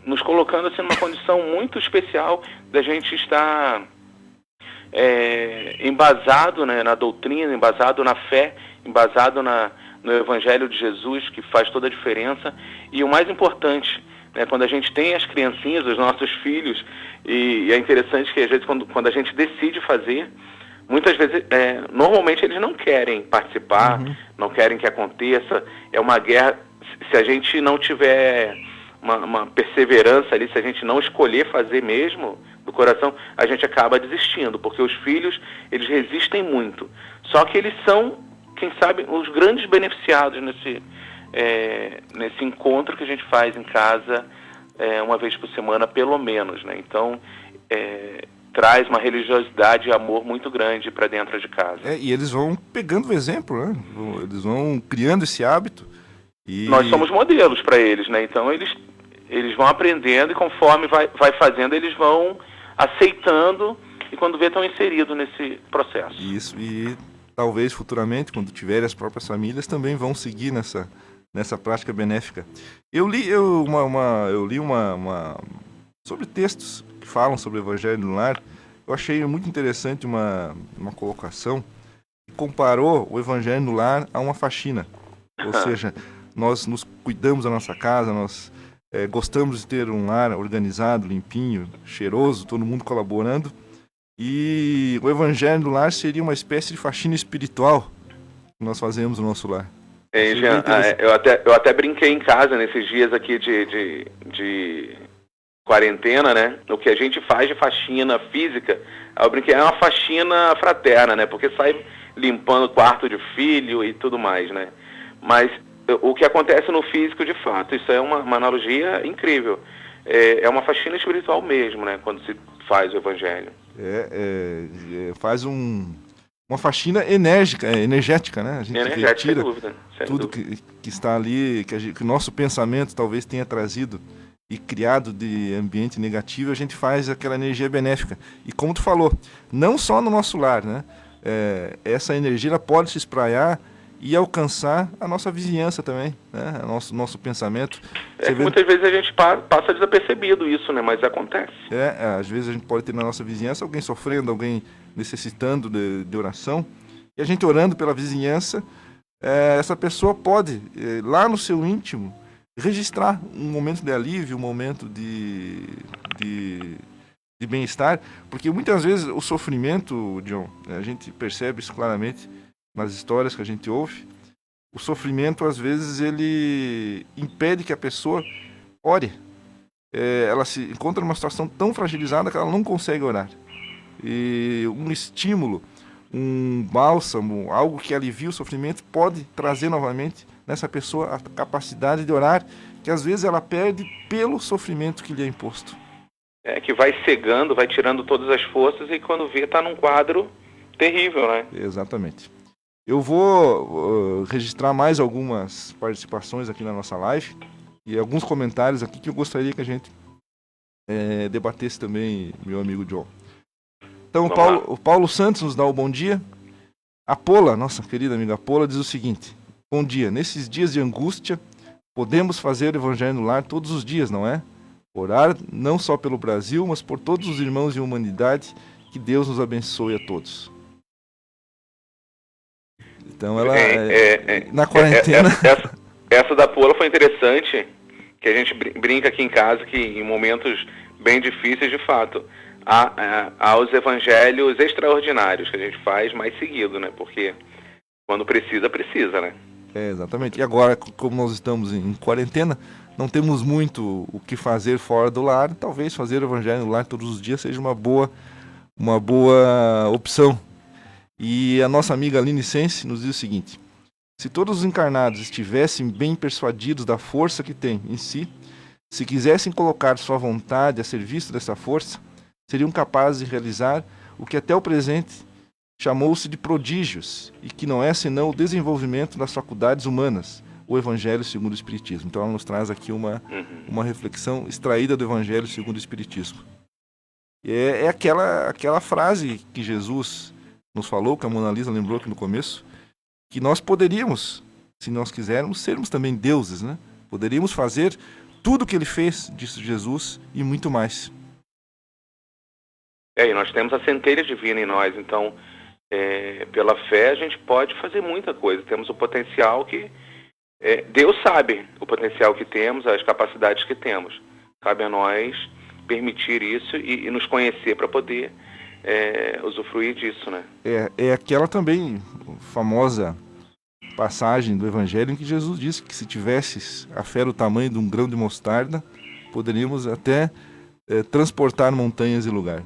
nos colocando assim, numa condição muito especial da gente estar embasado, né, na doutrina, embasado na fé, embasado no Evangelho de Jesus, que faz toda a diferença. E o mais importante, né, quando a gente tem as criancinhas, os nossos filhos, e é interessante que às vezes quando a gente decide fazer, muitas vezes, normalmente eles não querem participar, não querem que aconteça. É uma guerra, se a gente não tiver uma perseverança ali, se a gente não escolher fazer mesmo do coração, a gente acaba desistindo, porque os filhos, eles resistem muito. Só que eles são, quem sabe, os grandes beneficiados nesse encontro que a gente faz em casa uma vez por semana, pelo menos, né? Então, traz uma religiosidade e amor muito grande para dentro de casa. E eles vão pegando o exemplo, né? Eles vão criando esse hábito. E nós somos modelos para eles, né? Então, eles vão aprendendo e conforme vai fazendo, eles vão aceitando e quando vê, estão inseridos nesse processo. Isso, e talvez futuramente, quando tiverem as próprias famílias, também vão seguir nessa prática benéfica. Eu li uma sobre textos que falam sobre o Evangelho no Lar. Eu achei muito interessante uma colocação que comparou o Evangelho no Lar a uma faxina. Ou seja, nós nos cuidamos da nossa casa, nós gostamos de ter um lar organizado, limpinho, cheiroso, todo mundo colaborando. E o Evangelho no Lar seria uma espécie de faxina espiritual que nós fazemos no nosso lar. Jean, eu até brinquei em casa nesses dias aqui de quarentena, né? O que a gente faz de faxina física, eu brinquei, é uma faxina fraterna, né? Porque sai limpando o quarto de filho e tudo mais, né? Mas o que acontece no físico, de fato, isso é uma analogia incrível. É uma faxina espiritual mesmo, né? Quando se faz o Evangelho. Faz uma faxina energética, né? A gente retira sem dúvida, tudo que está ali, que o nosso pensamento talvez tenha trazido e criado de ambiente negativo, a gente faz aquela energia benéfica. E como tu falou, não só no nosso lar, né? Essa energia ela pode se espraiar e alcançar a nossa vizinhança também, né? Nosso pensamento. Muitas vezes a gente passa desapercebido isso, né? Mas acontece. Às vezes a gente pode ter na nossa vizinhança alguém sofrendo, alguém necessitando de oração, e a gente orando pela vizinhança, essa pessoa pode, lá no seu íntimo, registrar um momento de alívio, um momento de bem-estar, porque muitas vezes o sofrimento, John, a gente percebe isso claramente nas histórias que a gente ouve. O sofrimento, às vezes, ele impede que a pessoa ore. Ela se encontra numa situação tão fragilizada que ela não consegue orar. E um estímulo, um bálsamo, algo que alivia o sofrimento, pode trazer novamente nessa pessoa a capacidade de orar, que às vezes ela perde pelo sofrimento que lhe é imposto. Que vai cegando, vai tirando todas as forças e quando vê está num quadro terrível, né? Exatamente. Eu vou registrar mais algumas participações aqui na nossa live e alguns comentários aqui que eu gostaria que a gente debatesse também, meu amigo John. Então, o Paulo Santos nos dá o bom dia. A Pola, nossa querida amiga Pola, diz o seguinte: bom dia, nesses dias de angústia, podemos fazer o Evangelho no Lar todos os dias, não é? Orar não só pelo Brasil, mas por todos os irmãos e humanidade, que Deus nos abençoe a todos. Então ela, na quarentena... Essa da Pola foi interessante, que a gente brinca aqui em casa, que em momentos bem difíceis, de fato, aos evangelhos extraordinários que a gente faz mais seguido, né? Porque quando precisa, né? Exatamente. E agora, como nós estamos em quarentena, não temos muito o que fazer fora do lar. Talvez fazer o evangelho no lar todos os dias seja uma boa opção. E a nossa amiga Aline Sense nos diz o seguinte: se todos os encarnados estivessem bem persuadidos da força que têm em si, se quisessem colocar sua vontade a serviço dessa força, seriam capazes de realizar o que até o presente chamou-se de prodígios, e que não é senão o desenvolvimento das faculdades humanas, o Evangelho segundo o Espiritismo. Então ela nos traz aqui uma reflexão extraída do Evangelho segundo o Espiritismo. É aquela frase que Jesus nos falou, que a Mona Lisa lembrou aqui no começo, que nós poderíamos, se nós quisermos, sermos também deuses, né? Poderíamos fazer tudo o que ele fez, disse Jesus, e muito mais. E nós temos a centelha divina em nós, então, pela fé, a gente pode fazer muita coisa. Temos o potencial que... Deus sabe o potencial que temos, as capacidades que temos. Cabe a nós permitir isso e nos conhecer para poder usufruir disso, né? É aquela também famosa passagem do Evangelho em que Jesus disse que se tivesses a fé do tamanho de um grão de mostarda, poderíamos até transportar montanhas e lugar.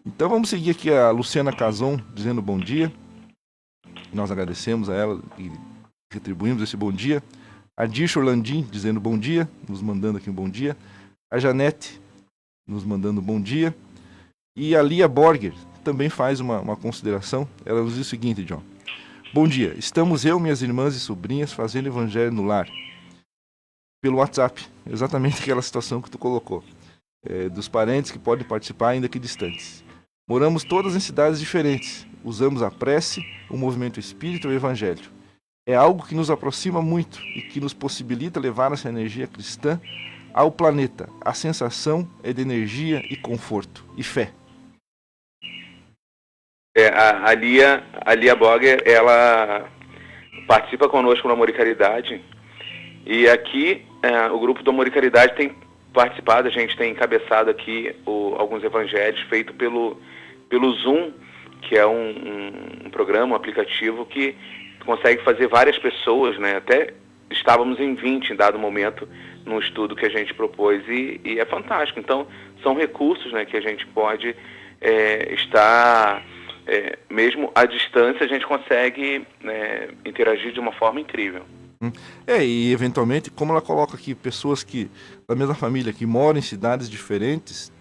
Então vamos seguir aqui a Luciana Cazon dizendo bom dia. Nós agradecemos a ela e retribuímos esse bom dia. A Dirce Orlandim dizendo bom dia, nos mandando aqui um bom dia. A Janete nos mandando bom dia. E a Lia Borger também faz uma consideração. Ela nos diz o seguinte, John: bom dia, estamos eu, minhas irmãs e sobrinhas fazendo evangelho no lar. Pelo WhatsApp, exatamente aquela situação que tu colocou. Dos parentes que podem participar ainda que distantes. Moramos todas em cidades diferentes. Usamos a prece, o movimento espírita e o evangelho. É algo que nos aproxima muito e que nos possibilita levar essa energia cristã ao planeta. A sensação é de energia e conforto e fé. A Lia Borger, ela participa conosco no Amor e Caridade. E aqui, o grupo do Amor e Caridade tem participado, a gente tem encabeçado aqui alguns evangelhos feitos pelo Zoom, que é um programa, um aplicativo que consegue fazer várias pessoas, né? Até estávamos em 20 em dado momento num estudo que a gente propôs e é fantástico. Então, são recursos, né, que a gente pode estar, mesmo à distância, a gente consegue interagir de uma forma incrível. E eventualmente, como ela coloca aqui, pessoas da mesma família que moram em cidades diferentes,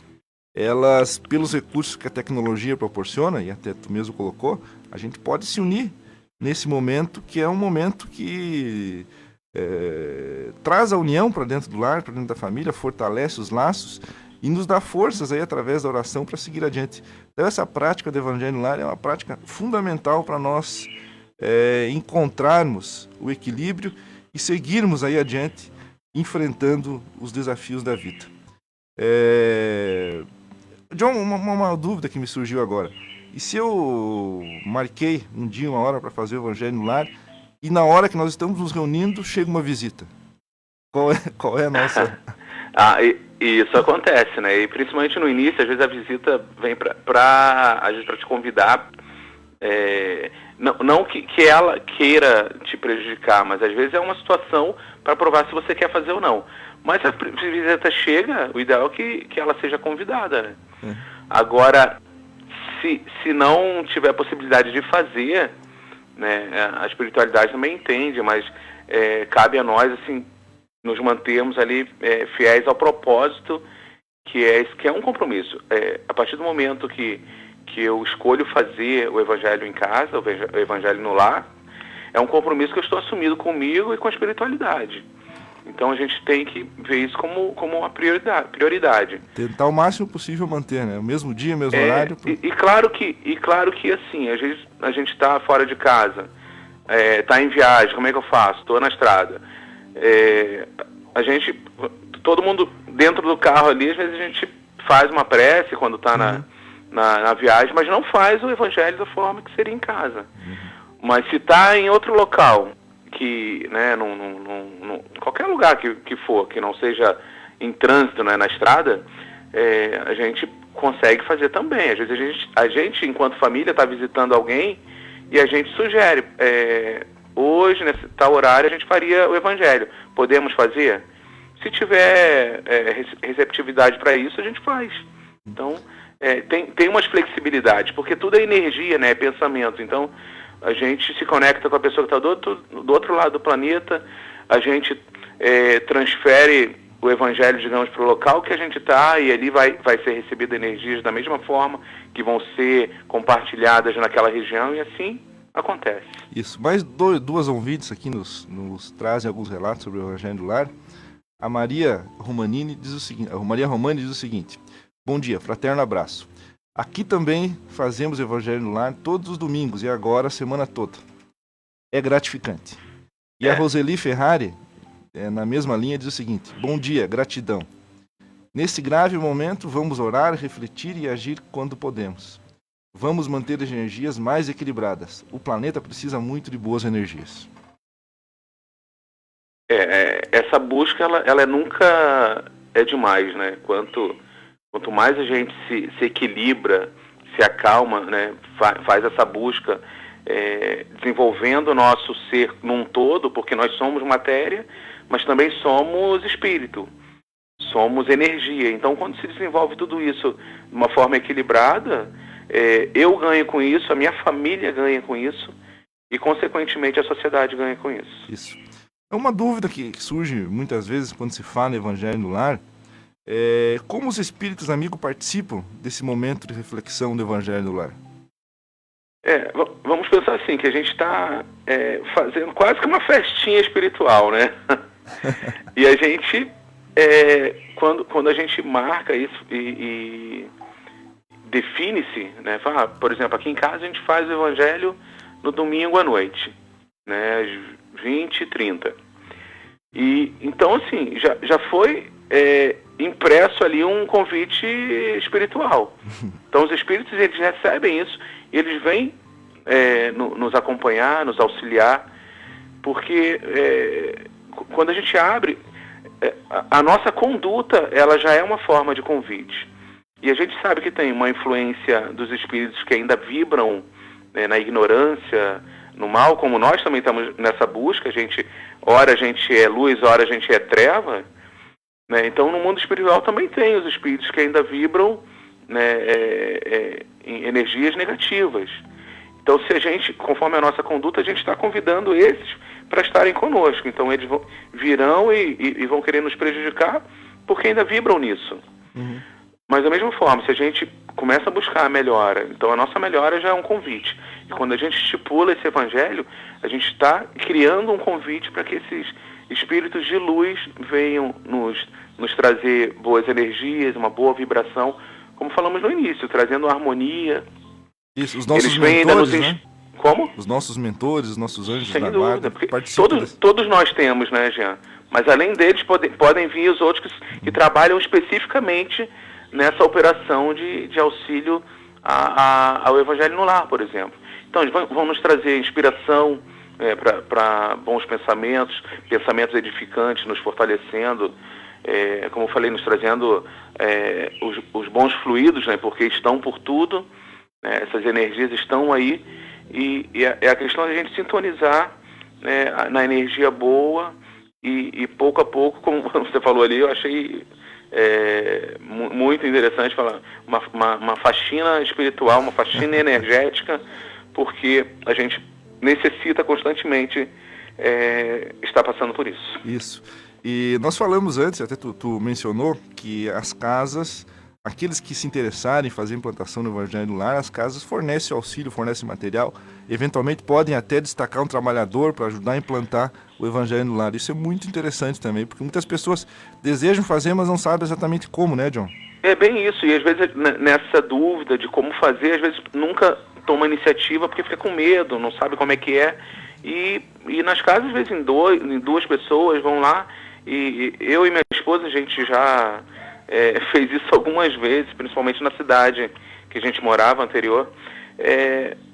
elas, pelos recursos que a tecnologia proporciona, e até tu mesmo colocou, a gente pode se unir nesse momento, que é um momento que traz a união para dentro do lar, para dentro da família, fortalece os laços e nos dá forças aí através da oração para seguir adiante. Então essa prática do evangelho no lar é uma prática fundamental para nós encontrarmos o equilíbrio e seguirmos aí adiante, enfrentando os desafios da vida. John, uma dúvida que me surgiu agora. E se eu marquei um dia, uma hora para fazer o evangelho no lar, e na hora que nós estamos nos reunindo, chega uma visita? Qual é a nossa... Isso acontece, né? E principalmente no início, às vezes a visita vem para te convidar, não que ela queira te prejudicar, mas às vezes é uma situação para provar se você quer fazer ou não. Mas se a visita chega, o ideal é que ela seja convidada, né? Agora, se não tiver possibilidade de fazer, né, a espiritualidade também entende, mas cabe a nós, assim, nos mantermos ali fiéis ao propósito, que é um compromisso. A partir do momento que eu escolho fazer o evangelho em casa, o evangelho no lar, é um compromisso que eu estou assumindo comigo e com a espiritualidade. Então a gente tem que ver isso como uma prioridade. Tentar o máximo possível manter, né? O mesmo dia, o mesmo horário. E claro que assim, às vezes a gente está fora de casa, está em viagem, como é que eu faço? Estou na estrada. Todo mundo dentro do carro ali, às vezes a gente faz uma prece quando está na viagem, mas não faz o evangelho da forma que seria em casa. Mas se está em outro local, que, né, qualquer lugar que for, que não seja em trânsito, né, na estrada, a gente consegue fazer também. Às vezes a gente enquanto família, está visitando alguém e a gente sugere, hoje, nesse tal horário, a gente faria o evangelho. Podemos fazer? Se tiver receptividade para isso, a gente faz. Então, tem umas flexibilidades, porque tudo é energia, né? É pensamento. Então, a gente se conecta com a pessoa que está do outro lado do planeta, a gente transfere o evangelho, digamos, para o local que a gente está, e ali vai ser recebido energias da mesma forma, que vão ser compartilhadas naquela região, e assim acontece. Isso. Mais duas ouvintes aqui nos trazem alguns relatos sobre o Evangelho do Lar. A Maria Romani diz o seguinte: bom dia, fraterno abraço. Aqui também fazemos o Evangelho no Lar todos os domingos e agora a semana toda. É gratificante. E a Roseli Ferrari, na mesma linha, diz o seguinte: bom dia, gratidão. Nesse grave momento, vamos orar, refletir e agir quando podemos. Vamos manter as energias mais equilibradas. O planeta precisa muito de boas energias. Essa busca, ela nunca é demais, né? Quanto mais a gente se equilibra, se acalma, né? Faz essa busca, desenvolvendo o nosso ser num todo, porque nós somos matéria, mas também somos espírito, somos energia. Então, quando se desenvolve tudo isso de uma forma equilibrada, eu ganho com isso, a minha família ganha com isso e, consequentemente, a sociedade ganha com isso. Isso. É uma dúvida que surge muitas vezes quando se fala em Evangelho no Lar, como os espíritos amigos participam desse momento de reflexão do Evangelho no Lar? Vamos pensar assim, que a gente está fazendo quase que uma festinha espiritual, né? E a gente, quando a gente marca isso e define-se, né? Fala, por exemplo, aqui em casa a gente faz o Evangelho no domingo à noite, né? Às 20h30. E então, assim, já foi impresso ali um convite espiritual. Então, os espíritos, eles recebem isso e eles vêm nos acompanhar, nos auxiliar, porque quando a gente abre, a nossa conduta, ela já é uma forma de convite. E a gente sabe que tem uma influência dos espíritos que ainda vibram na ignorância, no mal, como nós também estamos nessa busca. Ora a gente é luz, ora a gente é treva, né? Então, no mundo espiritual também tem os espíritos que ainda vibram, né, em energias negativas. Então, se a gente, conforme a nossa conduta, a gente está convidando esses para estarem conosco. Então, eles virão e vão querer nos prejudicar porque ainda vibram nisso. Uhum. Mas, da mesma forma, se a gente começa a buscar a melhora, então a nossa melhora já é um convite. E quando a gente estipula esse evangelho, a gente está criando um convite para que esses espíritos de luz venham nos trazer boas energias, uma boa vibração, como falamos no início, trazendo harmonia. Isso, os nossos Eles vêm mentores, né? Como? Os nossos mentores, os nossos anjos Sem da dúvida, guarda, porque participam todos nós temos, né, Jean? Mas além deles podem vir os outros que trabalham especificamente nessa operação de auxílio ao Evangelho no Lar, por exemplo. Então, eles vão nos trazer inspiração para bons pensamentos edificantes, nos fortalecendo, como eu falei, nos trazendo os bons fluidos, né, porque estão por tudo, né, essas energias estão aí, e é a questão da gente sintonizar, né, na energia boa e pouco a pouco, como você falou ali, eu achei muito interessante falar, uma faxina espiritual, uma faxina energética, porque a gente necessita constantemente estar passando por isso. Isso. E nós falamos antes, até tu mencionou, que as casas, aqueles que se interessarem em fazer implantação no Evangelho no Lar, as casas fornecem auxílio, fornecem material, eventualmente podem até destacar um trabalhador para ajudar a implantar o Evangelho no Lar. Isso é muito interessante também, porque muitas pessoas desejam fazer, mas não sabem exatamente como, né, John? É bem isso, e às vezes nessa dúvida de como fazer, às vezes nunca toma iniciativa porque fica com medo, não sabe como é que é, e nas casas, às vezes em duas pessoas vão lá, e eu e minha esposa, a gente já fez isso algumas vezes, principalmente na cidade que a gente morava anterior,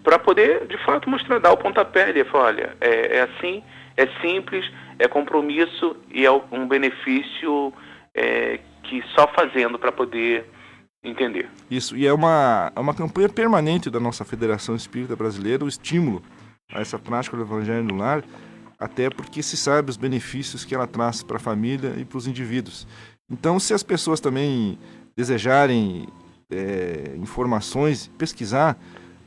para poder, de fato, dar o pontapé ali, falar, olha, é assim, é simples, é compromisso e é um benefício que só fazendo para poder entender. Isso, e é uma campanha permanente da nossa Federação Espírita Brasileira, o estímulo a essa prática do Evangelho no Lar, até porque se sabe os benefícios que ela traz para a família e para os indivíduos. Então, se as pessoas também desejarem informações, pesquisar,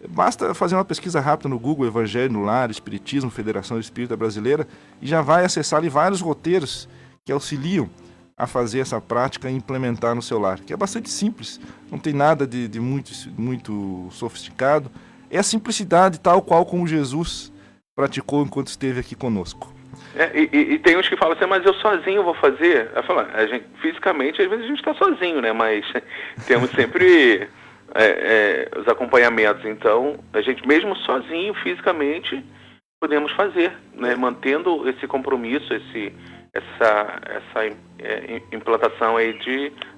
basta fazer uma pesquisa rápida no Google, Evangelho no Lar, Espiritismo, Federação Espírita Brasileira, e já vai acessar ali vários roteiros que auxiliam a fazer essa prática e implementar no seu lar, que é bastante simples, não tem nada de muito sofisticado, é a simplicidade tal qual como Jesus praticou enquanto esteve aqui conosco. E tem uns que falam assim, mas eu sozinho vou fazer? Eu falo, fisicamente, às vezes a gente está sozinho, né? Mas temos sempre os acompanhamentos. Então, a gente mesmo sozinho, fisicamente, podemos fazer, né? Mantendo esse compromisso, essa implantação aí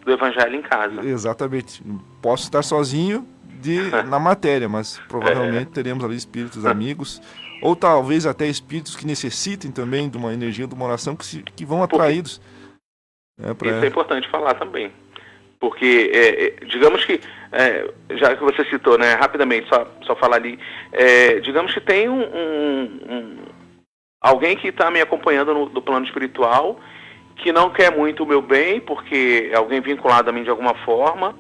do Evangelho em casa. Exatamente. Posso estar sozinho na matéria, mas provavelmente teremos ali espíritos amigos, ou talvez até espíritos que necessitem também de uma energia, de uma oração, que vão atraídos. Isso é importante falar também. Porque, digamos que, já que você citou, né, rapidamente, só falar ali, digamos que tem alguém que está me acompanhando do plano espiritual, que não quer muito o meu bem, porque é alguém vinculado a mim de alguma forma,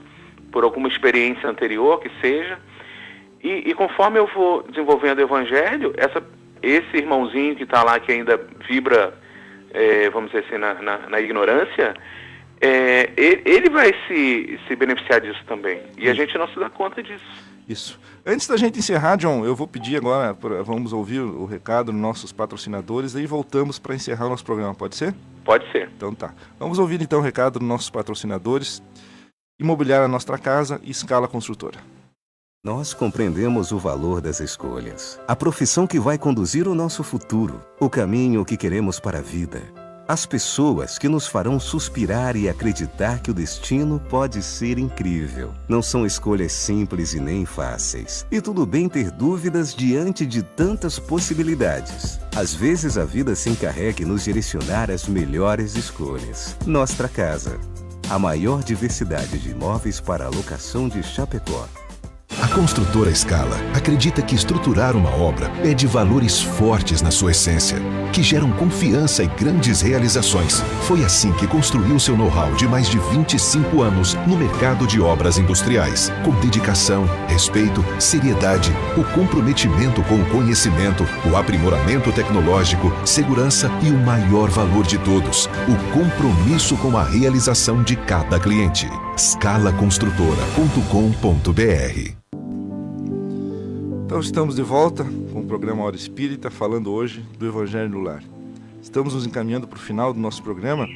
por alguma experiência anterior, que seja, e conforme eu vou desenvolvendo o Evangelho, esse irmãozinho que está lá, que ainda vibra, vamos dizer assim, na ignorância, ele vai se beneficiar disso também. E a gente não se dá conta disso. Isso. Antes da gente encerrar, John, eu vou pedir agora, vamos ouvir o recado dos nossos patrocinadores, aí voltamos para encerrar o nosso programa, pode ser? Pode ser. Então tá. Vamos ouvir então o recado dos nossos patrocinadores, Imobiliária Nossa Casa e Scala Construtora. Nós compreendemos o valor das escolhas, a profissão que vai conduzir o nosso futuro, o caminho que queremos para a vida. As pessoas que nos farão suspirar e acreditar que o destino pode ser incrível. Não são escolhas simples e nem fáceis. E tudo bem ter dúvidas diante de tantas possibilidades. Às vezes a vida se encarrega em nos direcionar às melhores escolhas. Nossa Casa, a maior diversidade de imóveis para alocação de Chapecó. A construtora Scala acredita que estruturar uma obra pede valores fortes na sua essência, que geram confiança e grandes realizações. Foi assim que construiu seu know-how de mais de 25 anos no mercado de obras industriais, com dedicação, respeito, seriedade, o comprometimento com o conhecimento, o aprimoramento tecnológico, segurança e o maior valor de todos, o compromisso com a realização de cada cliente. scalaconstrutora.com.br. Então estamos de volta com o programa Hora Espírita, falando hoje do Evangelho no Lar. Estamos nos encaminhando para o final do nosso programa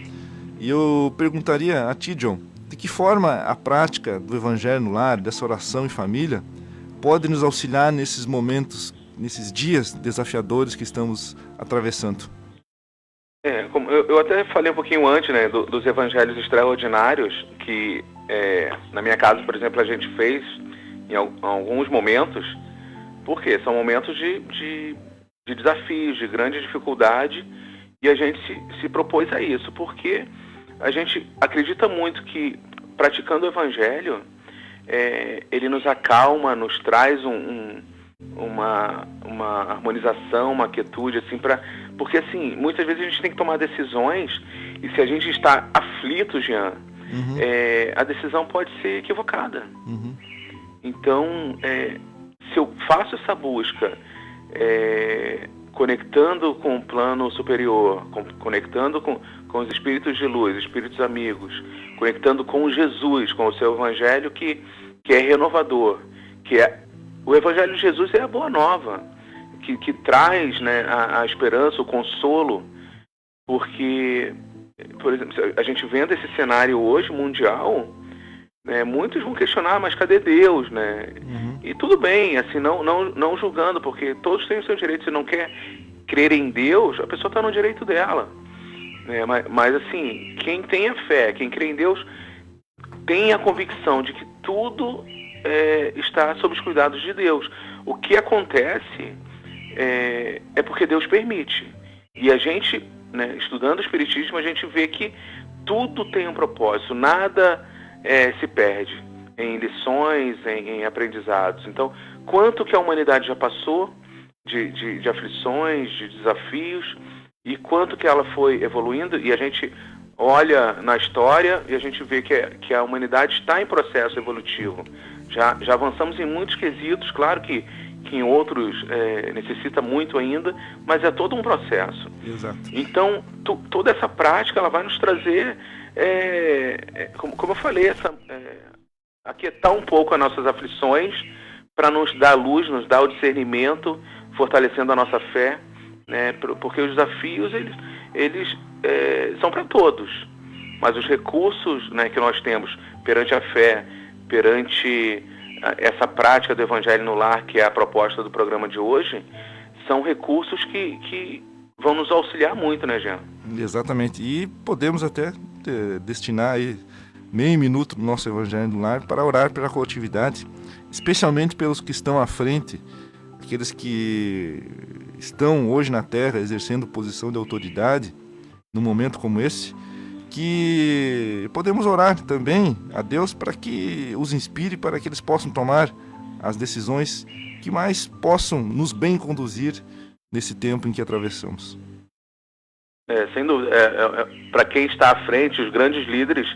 e eu perguntaria a ti, John, de que forma a prática do Evangelho no Lar, dessa oração em família, pode nos auxiliar nesses momentos, nesses dias desafiadores que estamos atravessando? Como eu até falei um pouquinho antes, né, dos evangelhos extraordinários que, na minha casa, por exemplo, a gente fez em alguns momentos, porque são momentos de desafios, de grande dificuldade, e a gente se propôs a isso, porque a gente acredita muito que, praticando o Evangelho, ele nos acalma, nos traz uma harmonização, uma quietude, assim, porque, assim, muitas vezes a gente tem que tomar decisões, e se a gente está aflito, Jean, a decisão pode ser equivocada. Então, se eu faço essa busca, conectando com o plano superior, conectando com os espíritos de luz, espíritos amigos, conectando com Jesus, com o seu Evangelho que é renovador, o Evangelho de Jesus é a boa nova, que traz, né, a esperança, o consolo, porque, por exemplo, a gente vendo esse cenário hoje mundial, né, muitos vão questionar, mas cadê Deus, né? E tudo bem, assim, não julgando, porque todos têm o seu direito. Se não quer crer em Deus, a pessoa está no direito dela, né? Mas assim, quem tem a fé, quem crê em Deus, tem a convicção de que tudo está sob os cuidados de Deus. O que acontece é porque Deus permite. E a gente, né, estudando o Espiritismo, a gente vê que tudo tem um propósito, nada se perde. em lições, em aprendizados. Então, quanto que a humanidade já passou de aflições, de desafios, e quanto que ela foi evoluindo, e a gente olha na história e a gente vê que a humanidade está em processo evolutivo. Já avançamos em muitos quesitos, claro que em outros necessita muito ainda, mas é todo um processo. Exato. Então, toda essa prática ela vai nos trazer, como eu falei, aquietar um pouco as nossas aflições, para nos dar luz, nos dar o discernimento, fortalecendo a nossa fé, né? Porque os desafios eles são para todos, mas os recursos, né, que nós temos perante a fé, perante essa prática do Evangelho no Lar, que é a proposta do programa de hoje, são recursos que vão nos auxiliar muito, né, Jean? Exatamente. E podemos até destinar aí meio minuto do nosso Evangelho no Lar para orar pela coletividade, especialmente pelos que estão à frente, aqueles que estão hoje na Terra exercendo posição de autoridade num momento como esse, que podemos orar também a Deus para que os inspire, para que eles possam tomar as decisões que mais possam nos bem conduzir nesse tempo em que atravessamos. Sem dúvida. Para quem está à frente, os grandes líderes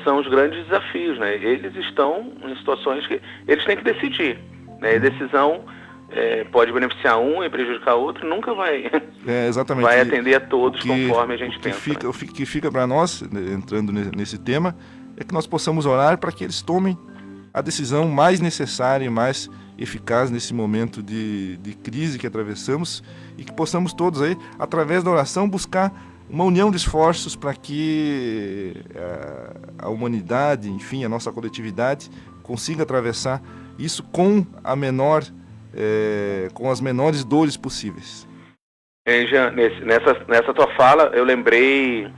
são os grandes desafios, né? Eles estão em situações que eles têm que decidir, né? E decisão pode beneficiar um e prejudicar outro, nunca vai, exatamente. vai atender a todos conforme a gente pensa. O que fica para nós, entrando nesse tema, é que nós possamos orar para que eles tomem a decisão mais necessária e mais eficaz nesse momento de crise que atravessamos, e que possamos todos aí, através da oração, buscar uma união de esforços para que a humanidade, enfim, a nossa coletividade, consiga atravessar isso com as menores dores possíveis. Jean, nessa tua fala, eu lembrei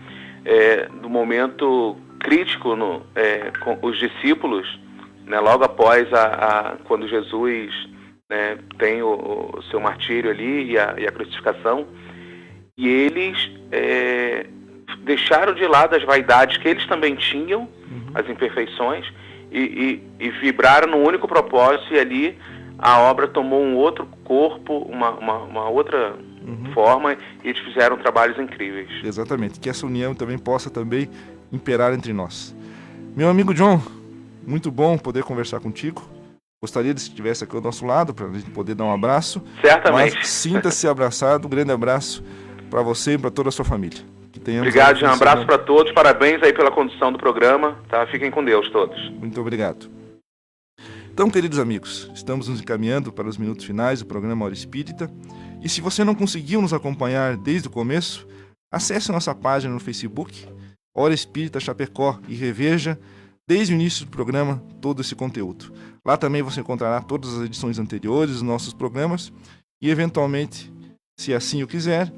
do momento crítico com os discípulos, né, logo após quando Jesus, né, tem o seu martírio ali e a crucificação, e eles deixaram de lado as vaidades que eles também tinham, as imperfeições, e vibraram num único propósito, e ali a obra tomou um outro corpo, uma outra forma, e eles fizeram trabalhos incríveis. Exatamente, que essa união também possa também imperar entre nós. Meu amigo John, muito bom poder conversar contigo. Gostaria de que estivesse aqui ao nosso lado, para a gente poder dar um abraço. Certamente. Mas sinta-se abraçado, um grande abraço para você e para toda a sua família. Obrigado, Jean. Um abraço para todos, parabéns aí pela condução do programa, tá? Fiquem com Deus todos. Muito obrigado. Então, queridos amigos, estamos nos encaminhando para os minutos finais do programa Hora Espírita. E se você não conseguiu nos acompanhar desde o começo, acesse a nossa página no Facebook, Hora Espírita Chapecó, e reveja desde o início do programa todo esse conteúdo. Lá também você encontrará todas as edições anteriores dos nossos programas e, eventualmente, se assim o quiser,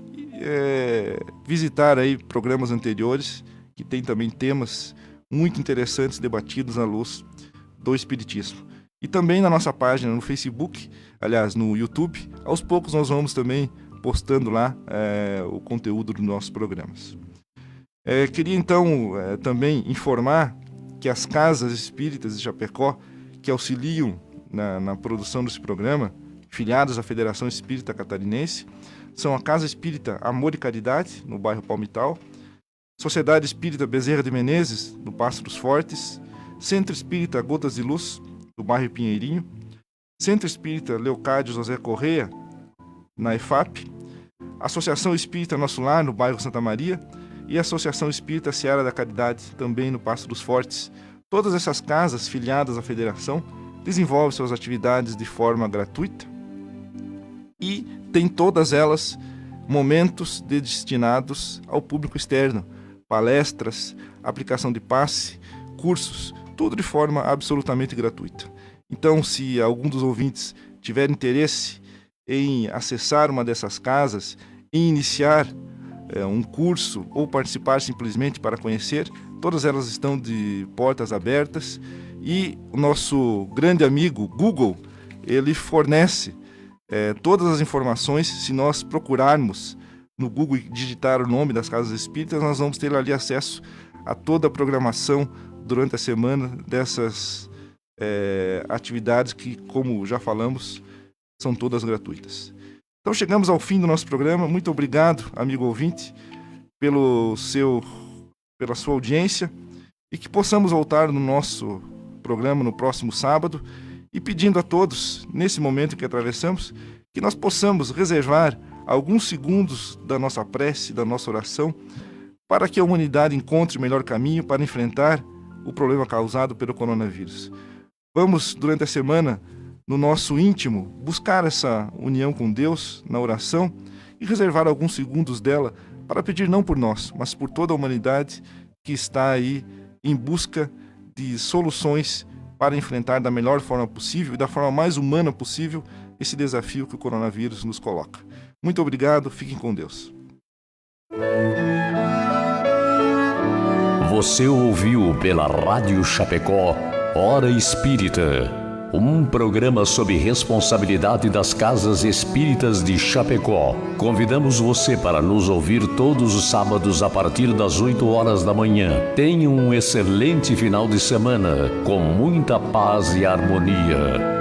visitar aí programas anteriores que tem também temas muito interessantes debatidos à luz do Espiritismo. E também na nossa página no Facebook, aliás, no YouTube, aos poucos nós vamos também postando lá o conteúdo dos nossos programas. Queria então também informar que as casas espíritas de Chapecó, que auxiliam na produção desse programa, filiadas à Federação Espírita Catarinense, são a Casa Espírita Amor e Caridade, no bairro Palmital, Sociedade Espírita Bezerra de Menezes, no Passo dos Fortes, Centro Espírita Gotas de Luz, do bairro Pinheirinho, Centro Espírita Leocádio José Correia, na EFAP, Associação Espírita Nosso Lar, no bairro Santa Maria, e a Associação Espírita Seara da Caridade, também no Passo dos Fortes. Todas essas casas filiadas à Federação desenvolvem suas atividades de forma gratuita e tem todas elas momentos destinados ao público externo, palestras, aplicação de passe, cursos, tudo de forma absolutamente gratuita. Então, se algum dos ouvintes tiver interesse em acessar uma dessas casas, em iniciar um curso ou participar simplesmente para conhecer, todas elas estão de portas abertas, e o nosso grande amigo Google, ele fornece todas as informações. Se nós procurarmos no Google e digitar o nome das casas espíritas, nós vamos ter ali acesso a toda a programação durante a semana dessas atividades que, como já falamos, são todas gratuitas. Então chegamos ao fim do nosso programa. Muito obrigado, amigo ouvinte, pela sua audiência, e que possamos voltar no nosso programa no próximo sábado, e pedindo a todos, nesse momento que atravessamos, que nós possamos reservar alguns segundos da nossa prece, da nossa oração, para que a humanidade encontre o melhor caminho para enfrentar o problema causado pelo coronavírus. Vamos, durante a semana, no nosso íntimo, buscar essa união com Deus na oração e reservar alguns segundos dela para pedir não por nós, mas por toda a humanidade que está aí em busca de soluções para enfrentar da melhor forma possível e da forma mais humana possível esse desafio que o coronavírus nos coloca. Muito obrigado, fiquem com Deus. Você ouviu pela Rádio Chapecó Hora Espírita, um programa sob responsabilidade das Casas Espíritas de Chapecó. Convidamos você para nos ouvir todos os sábados a partir das 8 horas da manhã. Tenha um excelente final de semana, com muita paz e harmonia.